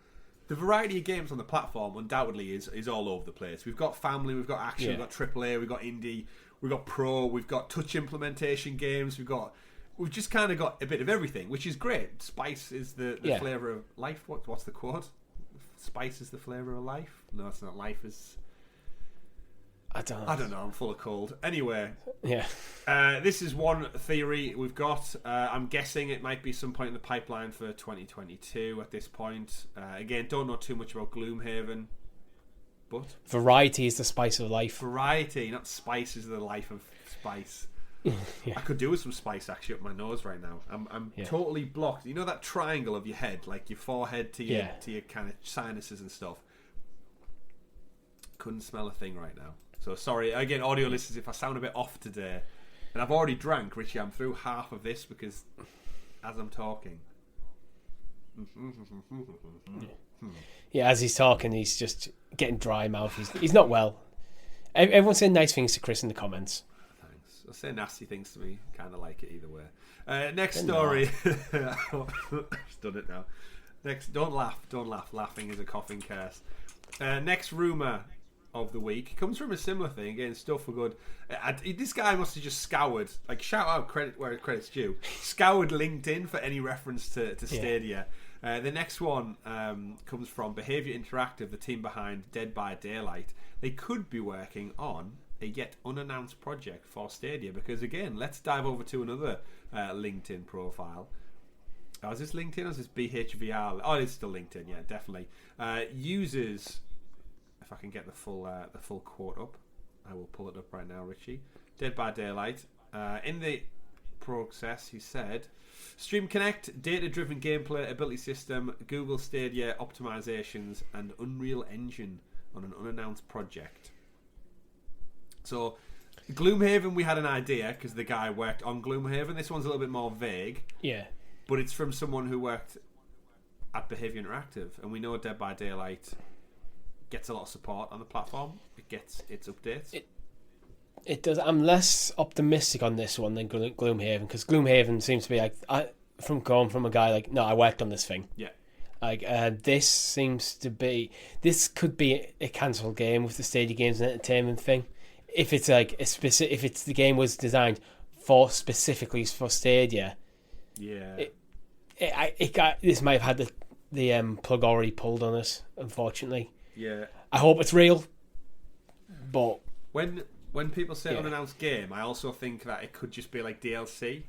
variety of games on the platform undoubtedly is all over the place. We've got family, we've got action, we've got AAA, we've got indie, we've got pro, we've got touch implementation games, we've just kind of got a bit of everything, which is great. Spice is the flavour of life. What's the quote? Spice is the flavour of life? No, it's not. Life is... I don't know. I'm full of cold. Anyway, this is one theory we've got. I'm guessing it might be some point in the pipeline for 2022 at this point. Again, don't know too much about Gloomhaven, but
variety is the spice of life.
Variety, not spice, is the life of spice. I could do with some spice actually up my nose right now. I'm totally blocked. You know that triangle of your head, like your forehead to your kind of sinuses and stuff. Couldn't smell a thing right now. So sorry, again, audio listeners, if I sound a bit off today. And I've already drank, Richie. I'm through half of this because as I'm talking.
Yeah, as he's talking, he's just getting dry mouth. He's not well. Everyone's saying nice things to Chris in the comments.
Thanks. They'll say nasty things to me. Kind of like it either way. Next story. I've done it now. Next, don't laugh. Laughing is a coughing curse. Next rumour of the week comes from a similar thing. Again, stuff for good. This guy must have just scoured, like, shout out, credit where credit's due, scoured LinkedIn for any reference to Stadia. The next one comes from Behaviour Interactive, the team behind Dead by Daylight. They could be working on a yet unannounced project for Stadia because, again, let's dive over to another LinkedIn profile. Oh, is this LinkedIn or is this BHVR? Oh, it's still LinkedIn, yeah, definitely. Users, if I can get the full quote up, I will pull it up right now, Richie. Dead by Daylight. In the process, he said, Stream Connect, data-driven gameplay, ability system, Google Stadia optimizations, and Unreal Engine on an unannounced project. So, Gloomhaven, we had an idea because the guy worked on Gloomhaven. This one's a little bit more vague.
Yeah.
But it's from someone who worked at Behaviour Interactive, and we know Dead by Daylight gets a lot of support on the platform. It gets its updates.
It does. I'm less optimistic on this one than Gloomhaven because Gloomhaven seems to be like from a guy like, no, I worked on this thing.
Yeah.
Like this could be a cancelled game with the Stadia Games and Entertainment thing. If it's like if the game was designed specifically for Stadia.
Yeah.
This might have had the plug already pulled on us, unfortunately.
Yeah.
I hope it's real, but
when people say unannounced game, I also think that it could just be like DLC.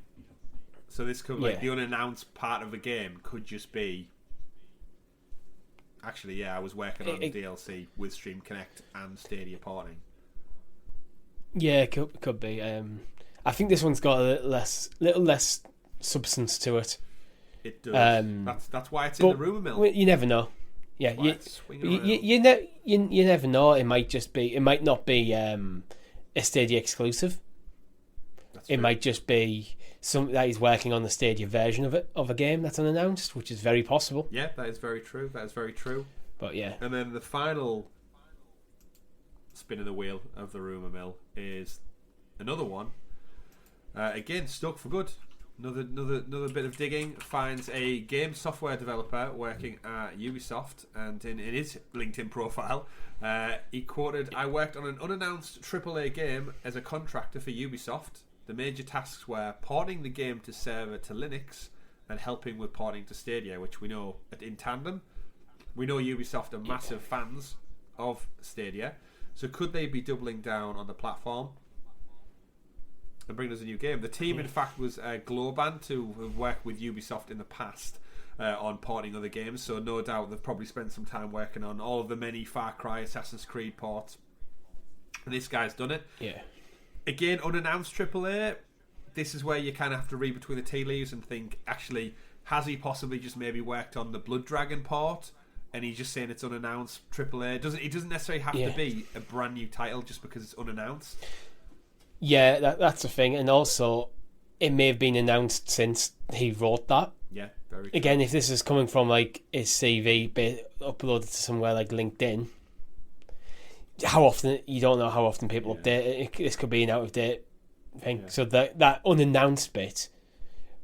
So this could like the unannounced part of the game could just be. Actually, I was working on DLC with Stream Connect and Stadia porting.
Yeah, it could be. I think this one's got a little less substance to it.
It does. That's why it's in the rumour mill.
You never know. Yeah, you never know. It might not be a Stadia exclusive. It might just be something that he's working on the Stadia version of a game that's unannounced, which is very possible.
Yeah, that is very true.
But yeah,
and then the final spin of the wheel of the rumour mill is another one. Again, stuck for good. Another bit of digging finds a game software developer working at Ubisoft, and in his LinkedIn profile, he quoted, "I worked on an unannounced AAA game as a contractor for Ubisoft. The major tasks were porting the game to server to Linux and helping with porting to Stadia," which we know in tandem. We know Ubisoft are massive fans of Stadia, so could they be doubling down on the platform and bring us a new game? The team, in fact, was Globant, who have worked with Ubisoft in the past on porting other games, so no doubt they've probably spent some time working on all of the many Far Cry, Assassin's Creed ports. And this guy's done it.
Yeah. Again,
unannounced AAA. This is where you kind of have to read between the tea leaves and think, actually, Has he possibly just maybe worked on the Blood Dragon part, and he's just saying it's unannounced AAA? It doesn't necessarily have to be a brand new title just because it's unannounced.
Yeah, that's the thing, and also it may have been announced since he wrote that.
Yeah, very true.
Again, if this is coming from like his CV uploaded to somewhere like LinkedIn, how often, you don't know how often people update it. This could be an out of date thing. So that unannounced bit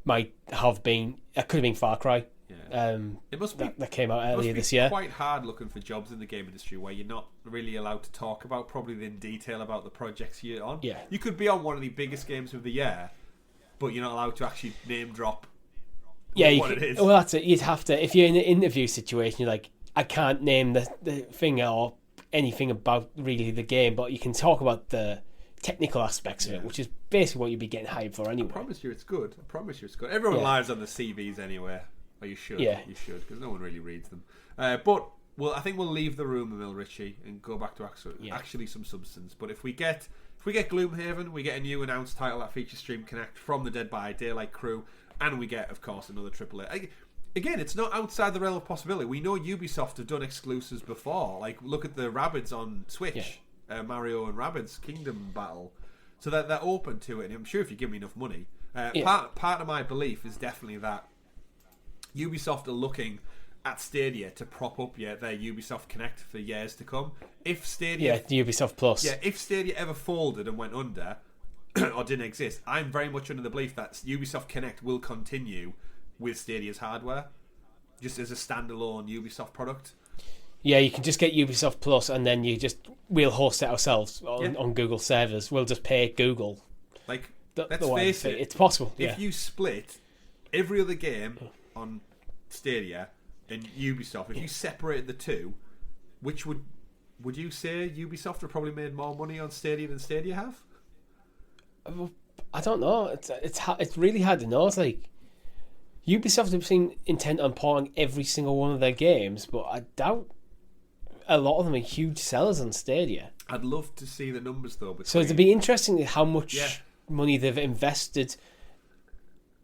might have been, that could have been Far Cry.
Yeah. It must be
that came out earlier this year.
Quite hard looking for jobs in the game industry where you're not really allowed to talk about probably in detail about the projects you're on.
Yeah.
You could be on one of the biggest games of the year, but you're not allowed to actually name drop what it is.
Well, that's it. You'd have to, if you're in an interview situation, you're like, I can't name the thing or anything about really the game, but you can talk about the technical aspects of it, which is basically what you'd be getting hyped for anyway.
I promise you it's good. Everyone lies on the CVs anyway. Or you should. You should, because no one really reads them. But I think we'll leave the rumour mill, Richie, and go back to actually some substance. But if we get Gloomhaven, we get a new announced title that features Stream Connect from the Dead by Daylight crew, and we get, of course, another AAA. Again, it's not outside the realm of possibility. We know Ubisoft have done exclusives before. Like, look at the Rabbids on Switch, Mario and Rabbids Kingdom Battle. So they're open to it. And I'm sure if you give me enough money, part of my belief is definitely that Ubisoft are looking at Stadia to prop up their Ubisoft Connect for years to come. If Stadia,
Ubisoft Plus,
if Stadia ever folded and went under or didn't exist, I'm very much under the belief that Ubisoft Connect will continue with Stadia's hardware, just as a standalone Ubisoft product. Yeah,
you can just get Ubisoft Plus, and then we'll host it ourselves on Google servers. We'll just pay Google.
Like, let's face it,
it's possible.
If you split every other game on Stadia and Ubisoft, if you separated the two, which would you say Ubisoft have probably made more money on Stadia than Stadia have?
I don't know. It's really hard to know. It's like Ubisoft have seemed intent on porting every single one of their games, but I doubt a lot of them are huge sellers on Stadia.
I'd love to see the numbers though.
So it'd be interesting how much money they've invested,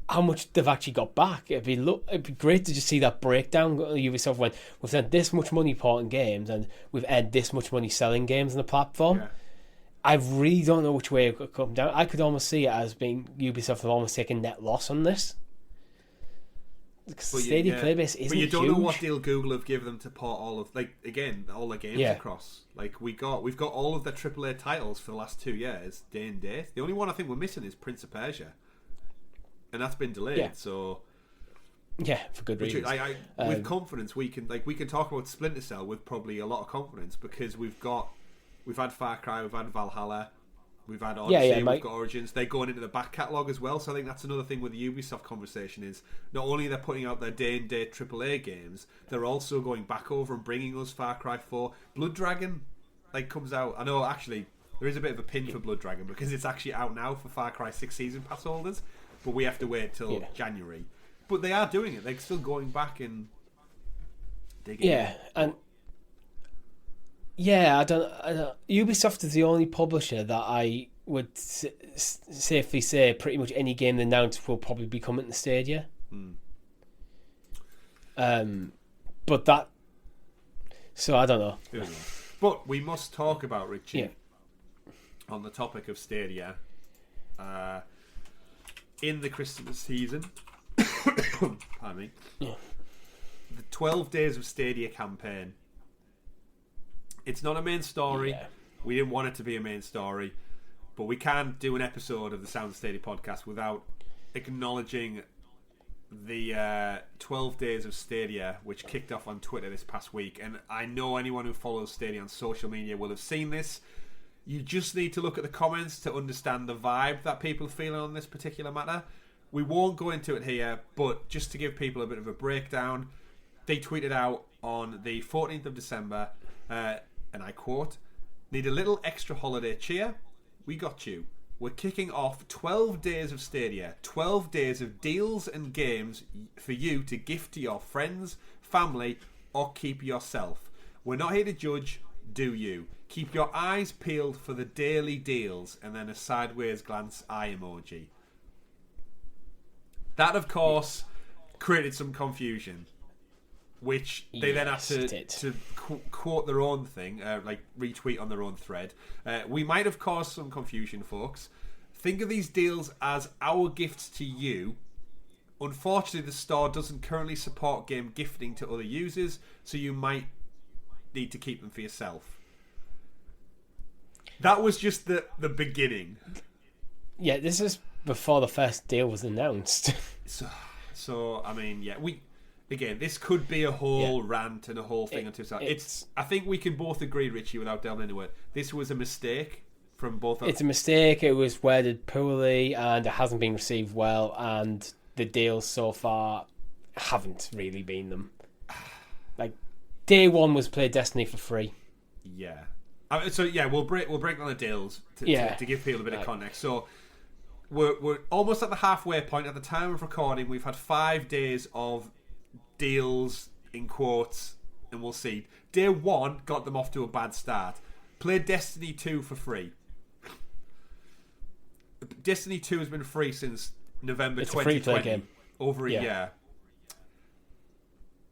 how much they've actually got back. It'd be great to just see that breakdown. Ubisoft went, we've spent this much money porting games and we've earned this much money selling games on the platform. Yeah. I really don't know which way it could come down. I could almost see it as being Ubisoft have almost taken net loss on this. Because Stadia playbase isn't huge.
But you don't know what deal Google have given them to port all their games across. Like, we've got all of their AAA titles for the last 2 years, day and date. The only one I think we're missing is Prince of Persia, and that's been delayed. So
for good reasons.
With confidence, we can talk about Splinter Cell with probably a lot of confidence because we've had Far Cry, we've had Valhalla. We've had Odyssey, we've got Origins. They're going into the back catalogue as well, so I think that's another thing with the Ubisoft conversation is not only they're putting out their day-and-date AAA games, they're also going back over and bringing us Far Cry 4. Blood Dragon comes out. I know, actually, there is a bit of a pin for Blood Dragon because it's actually out now for Far Cry 6 Season Pass holders, but we have to wait till January. But they are doing it. They're still going back and digging in.
I don't. Ubisoft is the only publisher that I would safely say pretty much any game they announce will probably be coming to Stadia. But that. So I don't know.
But we must talk about Richie on the topic of Stadia. In the Christmas season, pardon me, the 12 Days of Stadia campaign. It's not a main story. Yeah. We didn't want it to be a main story, but we can't do an episode of the Sound of Stadia podcast without acknowledging the 12 Days of Stadia, which kicked off on Twitter this past week. And I know anyone who follows Stadia on social media will have seen this. You just need to look at the comments to understand the vibe that people are feeling on this particular matter. We won't go into it here, but just to give people a bit of a breakdown, they tweeted out on the 14th of December, and I quote, "Need a little extra holiday cheer? We got you. We're kicking off 12 days of Stadia, 12 days of deals and games for you to gift to your friends, family, or keep yourself. We're not here to judge, do you? Keep your eyes peeled for the daily deals," and then a sideways glance eye emoji. That, of course, created some confusion, which they then had to quote their own thing, like retweet on their own thread. We might have caused some confusion, folks. Think of these deals as our gifts to you. Unfortunately, the store doesn't currently support game gifting to other users, so you might need to keep them for yourself. That was just the beginning.
Yeah, this is before the first deal was announced.
So I mean, yeah, this could be a whole rant and a whole thing until it's. I think we can both agree, Richie, without delving into it. This was a mistake from both.
It's a mistake. It was worded poorly, and it hasn't been received well. And the deals so far haven't really been them. Like day one was play Destiny for free.
Yeah. So yeah, we'll break down the deals to give people a bit of context. So we're almost at the halfway point. At the time of recording, we've had 5 days of deals in quotes, and we'll see. Day one got them off to a bad start. Played Destiny 2 for free. Destiny 2 has been free since November 2020.
It's a free-to-play game.
Over a year.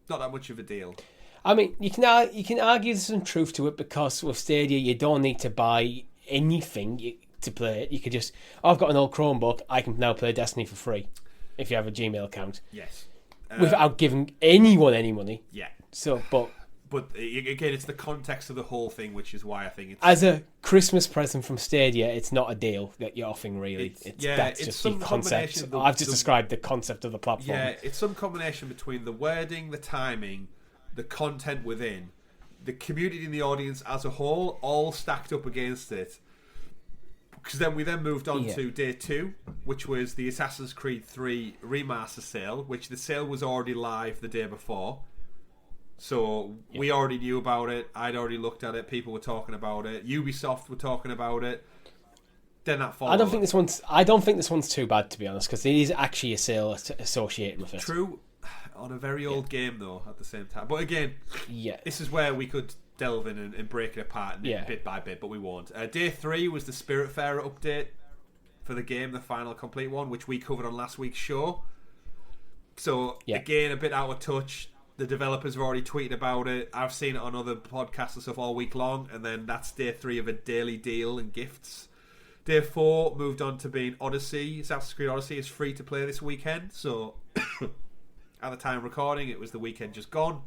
Not that much of a deal.
I mean, you can argue there's some truth to it, because with Stadia you don't need to buy anything to play it. You could just, I've got an old Chromebook, I can now play Destiny for free if you have a Gmail account.
Yes.
Without giving anyone any money.
Yeah.
So, but
again, it's the context of the whole thing, which is why I think it's...
As a Christmas present from Stadia, it's not a deal that you're offering, really. That's just the concept. I've just described the concept of the platform.
Yeah, it's some combination between the wording, the timing, the content within, the community and the audience as a whole, all stacked up against it. Because then we moved on to day 2, which was the Assassin's Creed 3 remaster sale, which the sale was already live the day before. So we already knew about it. I'd already looked at it. People were talking about it. Ubisoft were talking about it. Then that followed. I don't
think this one's too bad, to be honest, because there is actually a sale associated with it.
True. On a very old game, though, at the same time. But again, this is where we could delve in and break it apart bit by bit, but we won't. Day 3 was the Spiritfarer update for the game, the final complete one, which we covered on last week's show. So, again, a bit out of touch. The developers have already tweeted about it. I've seen it on other podcasts and stuff all week long, and then that's day 3 of a daily deal and gifts. Day 4 moved on to being Odyssey. Assassin's Creed Odyssey is free to play this weekend, so... At the time of recording, it was the weekend just gone.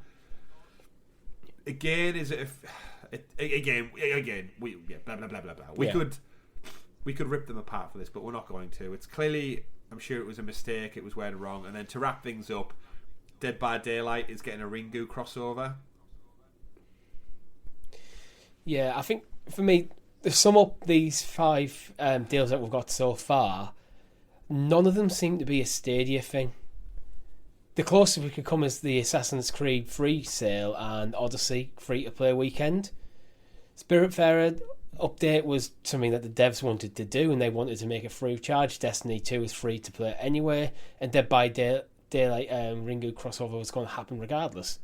Again, we blah blah blah blah blah. We could rip them apart for this, but we're not going to. It's clearly, I'm sure it was a mistake. It was worded wrong. And then to wrap things up, Dead by Daylight is getting a Ringu crossover.
Yeah, I think for me, to sum up these 5 deals that we've got so far, none of them seem to be a Stadia thing. The closest we could come is the Assassin's Creed free sale and Odyssey free-to-play weekend. Spiritfarer update was something that the devs wanted to do, and they wanted to make it free of charge. Destiny 2 is free to play anyway, and Dead by Daylight Ringu crossover was going to happen regardless.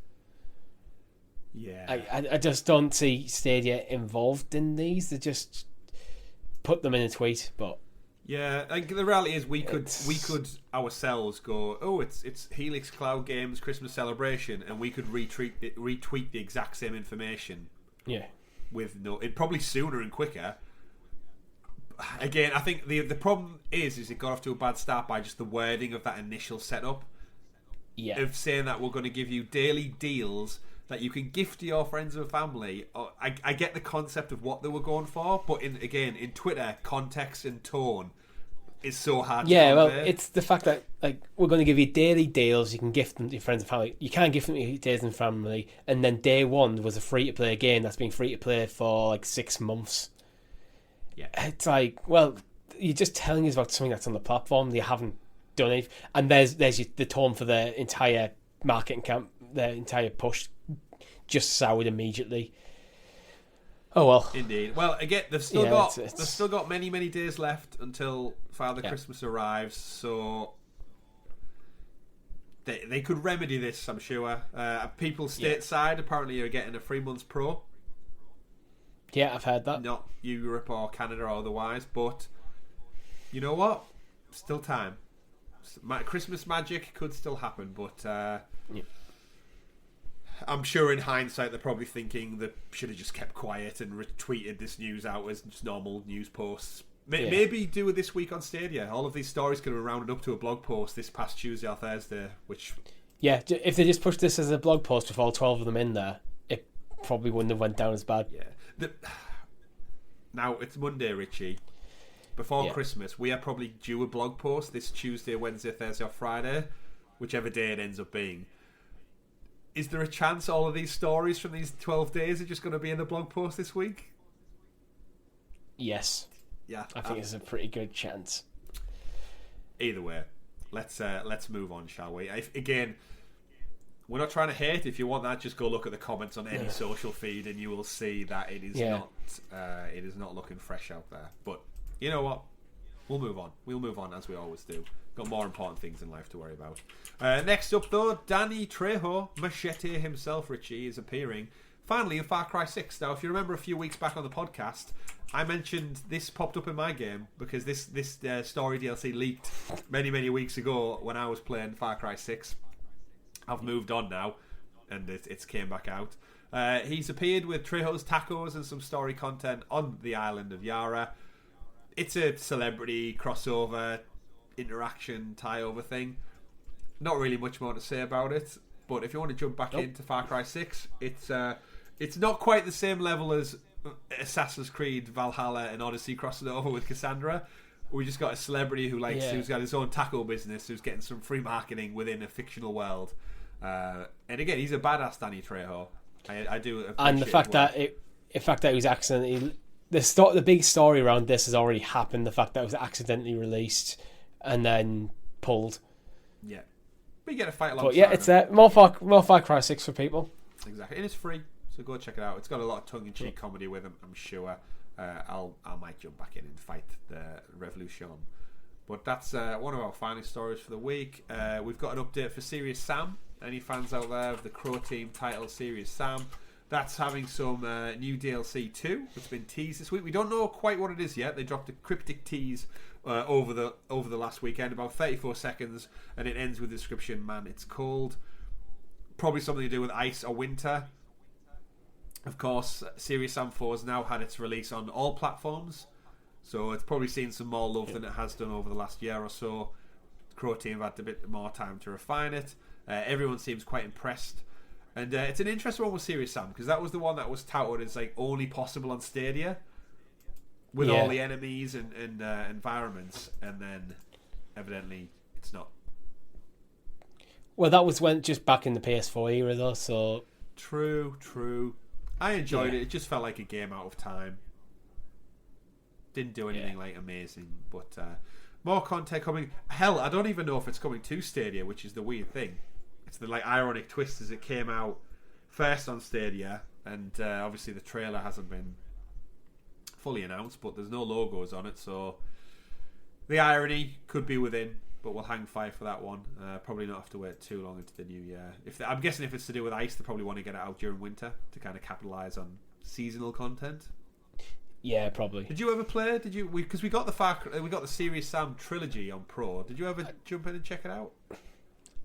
Yeah.
I just don't see Stadia involved in these. They just put them in a tweet, but...
Yeah, like the reality is we could ourselves go, oh, it's Helix Cloud Games Christmas celebration, and we could retweet the exact same information.
Yeah,
with it probably sooner and quicker. Again, I think the problem is it got off to a bad start by just the wording of that initial setup.
Yeah,
of saying that we're going to give you daily deals that you can gift to your friends and family. I get the concept of what they were going for, but in Twitter, context and tone is so hard to convey.
Well, it's the fact that we're going to give you daily deals, you can gift them to your friends and family. You can't gift them to your friends and family, and then day 1 was a free-to-play game that's been free-to-play for 6 months.
Yeah.
It's well, you're just telling us about something that's on the platform, you haven't done anything, and there's the tone for the entire marketing camp, the entire push just soured immediately. Oh well.
Indeed. Well, again, they've still got many days left until Father Christmas arrives, so they could remedy this, I'm sure. People stateside apparently are getting a 3 months pro.
Yeah, I've heard that.
Not Europe or Canada or otherwise, but you know what? Still time. Christmas magic could still happen, but I'm sure in hindsight they're probably thinking they should have just kept quiet and retweeted this news out as just normal news posts. Maybe do it this week on Stadia. All of these stories could have rounded up to a blog post this past Tuesday or Thursday, which...
Yeah, if they just pushed this as a blog post with all 12 of them in there, it probably wouldn't have went down as bad.
Yeah. Now, it's Monday, Richie. Before Christmas, we are probably due a blog post this Tuesday, Wednesday, Thursday or Friday, whichever day it ends up being. Is there a chance all of these stories from these 12 days are just going to be in the blog post this week?
Yes.
Yeah,
I think it's a pretty good chance.
Either way, let's move on, shall we? Again, we're not trying to hate. If you want that, just go look at the comments on any social feed, and you will see that it is not looking fresh out there. But you know what? We'll move on. We'll move on as we always do. Got more important things in life to worry about. Next up, though, Danny Trejo, Machete himself, Richie, is appearing finally in Far Cry 6. Now, if you remember a few weeks back on the podcast, I mentioned this popped up in my game because this story DLC leaked many weeks ago when I was playing Far Cry 6. I've moved on now, and it's came back out. He's appeared with Trejo's Tacos and some story content on the island of Yara. It's a celebrity crossover interaction tie-over thing. Not really much more to say about it, but if you want to jump back into Far Cry 6, it's not quite the same level as Assassin's Creed Valhalla and Odyssey crossing over with Cassandra. We just got a celebrity who's got his own taco business, who's getting some free marketing within a fictional world. And again, he's a badass, Danny Trejo. I do appreciate
and the fact that it was accidentally the big story around this has already happened. The fact that it was accidentally released and then pulled.
Yeah, but you get a fight alongside.
But yeah, it's more Far Cry 6 for people.
Exactly, and it's free, so go check it out. It's got a lot of tongue-in-cheek comedy with him, I'm sure. I might jump back in and fight the Revolution. But that's one of our finest stories for the week. We've got an update for Serious Sam. Any fans out there of the Crow team titled Serious Sam? That's having some new DLC too. It's been teased this week. We don't know quite what it is yet. They dropped a cryptic tease over the last weekend, about 34 seconds, and it ends with the description, man, it's cold. Probably something to do with ice or winter. Of course, Serious Sam 4 has now had its release on all platforms, so it's probably seen some more love than it has done over the last year or so. The Crow team have had a bit more time to refine it. Everyone seems quite impressed. And it's an interesting one with Serious Sam, because that was the one that was touted as like only possible on Stadia, with all the enemies and environments, and then evidently it's not.
Well, that was just back in the PS4 era though, so...
True. I enjoyed it. It just felt like a game out of time. Didn't do anything like amazing, but more content coming. Hell, I don't even know if it's coming to Stadia, which is the weird thing. It's the like ironic twist as it came out first on Stadia, and obviously the trailer hasn't been fully announced, but there's no logos on it, so the irony could be within. But we'll hang fire for that one. Probably not have to wait too long into the new year. I'm guessing if it's to do with ice, they probably want to get it out during winter to kind of capitalise on seasonal content.
Yeah, probably.
Did you ever play? Because we got the Serious Sam trilogy on Pro. Did you ever jump in and check it out?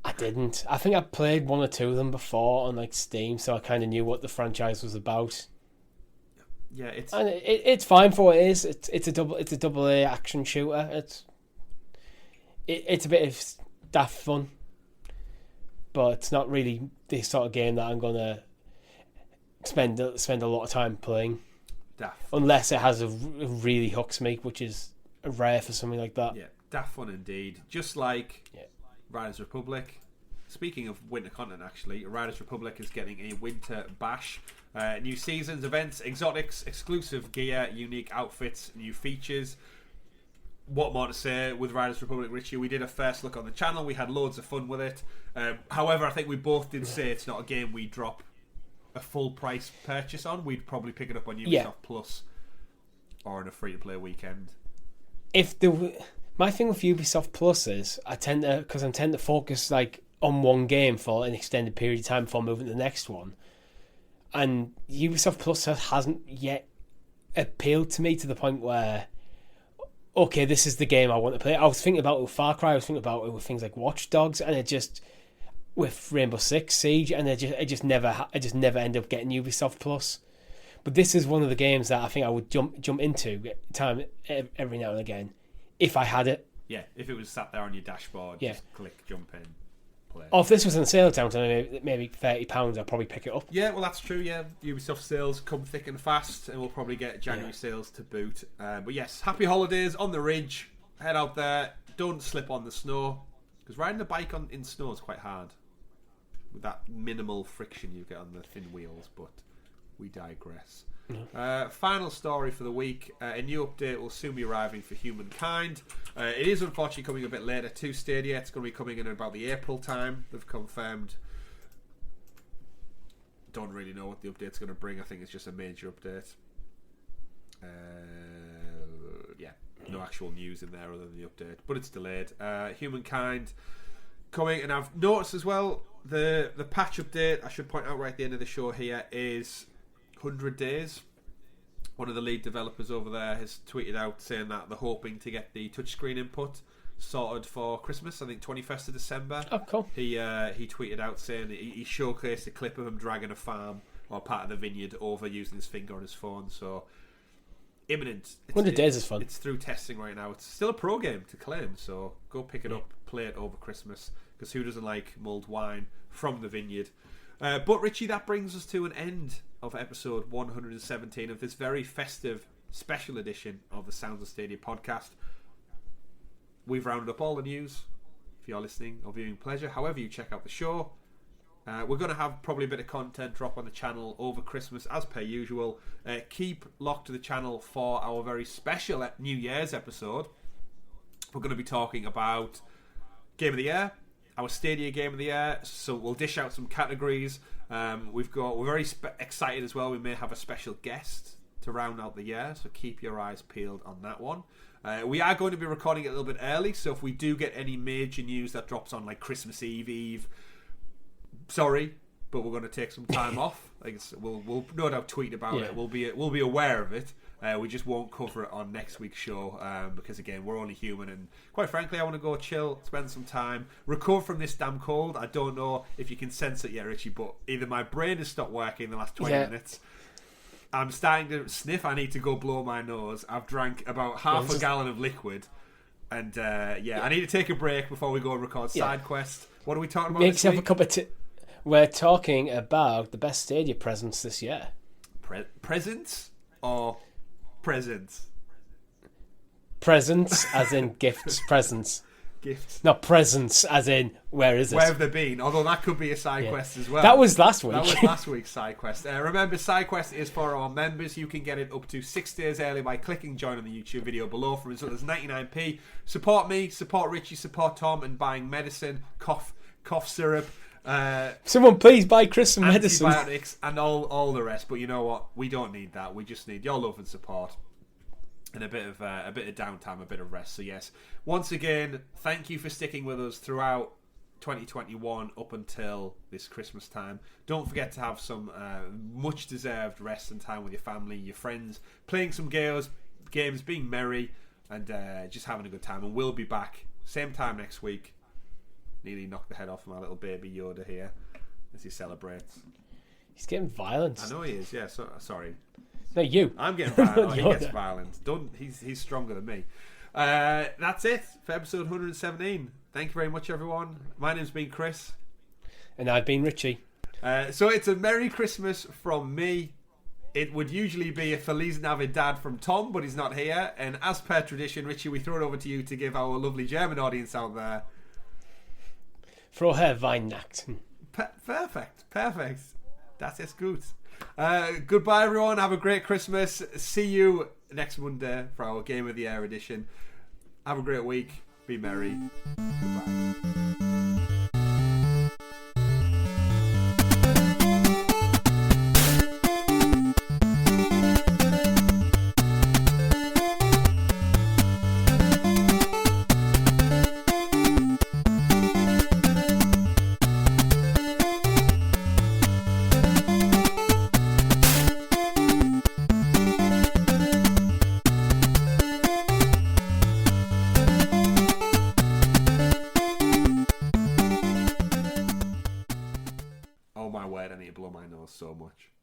I didn't. I think I played one or two of them before on like Steam, so I kind of knew what the franchise was about.
Yeah,
it's fine for what it is. It's a double A action shooter. It's a bit of daft fun, but it's not really the sort of game that I'm gonna spend a lot of time playing.
Daft.
Unless it has a really hooks me, which is rare for something like that.
Yeah, daft fun indeed. Just like Riders Republic. Speaking of winter content, actually, Riders Republic is getting a winter bash. New seasons, events, exotics, exclusive gear, unique outfits, new features. What more to say with Riders Republic, Richie? We did a first look on the channel. We had loads of fun with it. However, I think we both did say it's not a game we drop a full price purchase on. We'd probably pick it up on Ubisoft Plus or on a free-to-play weekend.
My thing with Ubisoft Plus is I tend to focus like on one game for an extended period of time before moving to the next one, and Ubisoft Plus hasn't yet appealed to me to the point where okay, this is the game I want to play. I was thinking about it with Far Cry. I was thinking about it with things like Watch Dogs, and it just with Rainbow Six Siege, and I just never end up getting Ubisoft Plus. But this is one of the games that I think I would jump into time every now and again if I had it.
Yeah, if it was sat there on your dashboard, just click, jump in, play.
Or if this was on sale down to maybe £30, I'd probably pick it up.
Yeah, well, that's true, yeah. Ubisoft sales come thick and fast, and we'll probably get January sales to boot. But yes, happy holidays on the Ridge. Head out there. Don't slip on the snow, because riding a bike in snow is quite hard with that minimal friction you get on the thin wheels, but we digress. Final story for the week. A new update will soon be arriving for Humankind. It is unfortunately coming a bit later to Stadia. It's going to be coming in about the April time. They've confirmed. Don't really know what the update's going to bring. I think it's just a major update. No actual news in there other than the update, but it's delayed. Humankind coming, and I've noticed as well the patch update. I should point out right at the end of the show here is 100 days. One of the lead developers over there has tweeted out saying that they're hoping to get the touchscreen input sorted for Christmas. I think 21st of December.
Oh, cool.
He tweeted out saying he showcased a clip of him dragging a farm or part of the vineyard over using his finger on his phone. So imminent.
100 days is fun.
It's through testing right now. It's still a pro game to claim, so go pick it up, play it over Christmas, because who doesn't like mulled wine from the vineyard? But Richie, that brings us to an end of episode 117 of this very festive special edition of the Sounds of Stadia podcast. We've rounded up all the news for your listening or viewing pleasure, however you check out the show. We're going to have probably a bit of content drop on the channel over Christmas as per usual. Keep locked to the channel for our very special New Year's episode. We're going to be talking about Game of the Year, our Stadia Game of the Year. So we'll dish out some categories. We're very excited as well. We may have a special guest to round out the year, so keep your eyes peeled on that one. We are going to be recording it a little bit early, so if we do get any major news that drops on like Christmas Eve, sorry, but we're going to take some time off. We'll no doubt tweet about it. We'll be aware of it. We just won't cover it on next week's show because again, we're only human, and quite frankly, I want to go chill, spend some time, recover from this damn cold. I don't know if you can sense it yet, Richie, but either my brain has stopped working in the last 20 minutes. I'm starting to sniff. I need to go blow my nose. I've drank about half a gallon of liquid, and I need to take a break before we go and record side quest. What are we talking about?
Make yourself a cup of tea. We're talking about the best Stadia presents this year.
Presents or presents?
Presents, as in gifts. Presents.
Gifts.
Not presents, as in where is it?
Where have they been? Although that could be a side quest as well.
That was last week.
That was last week's side quest. Remember, side quest is for our members. You can get it up to 6 days early by clicking join on the YouTube video below for as little as 99p. Support me, support Richie, support Tom, and buying medicine, cough syrup.
Someone please buy Chris some medicine.
Antibiotics and all the rest. But you know what? We don't need that. We just need your love and support. And a bit of downtime, a bit of rest. So yes, once again, thank you for sticking with us throughout 2021 up until this Christmas time. Don't forget to have some much deserved rest and time with your family, your friends, playing some games, being merry, and just having a good time. And we'll be back same time next week. Nearly knocked the head off my little baby Yoda here as he celebrates. He's getting violent. I know he is. Yeah. Sorry. No, you. I'm getting violent. He gets violent. He's stronger than me. That's it for episode 117. Thank you very much, everyone. My name's been Chris. And I've been Richie. So it's a Merry Christmas from me. It would usually be a Feliz Navidad from Tom, but he's not here. And as per tradition, Richie, we throw it over to you to give our lovely German audience out there Frohe Weihnachten. Perfect. Das ist gut. Goodbye, everyone. Have a great Christmas. See you next Monday for our Game of the Year edition. Have a great week. Be merry. Goodbye. Oh my word, I need to blow my nose so much.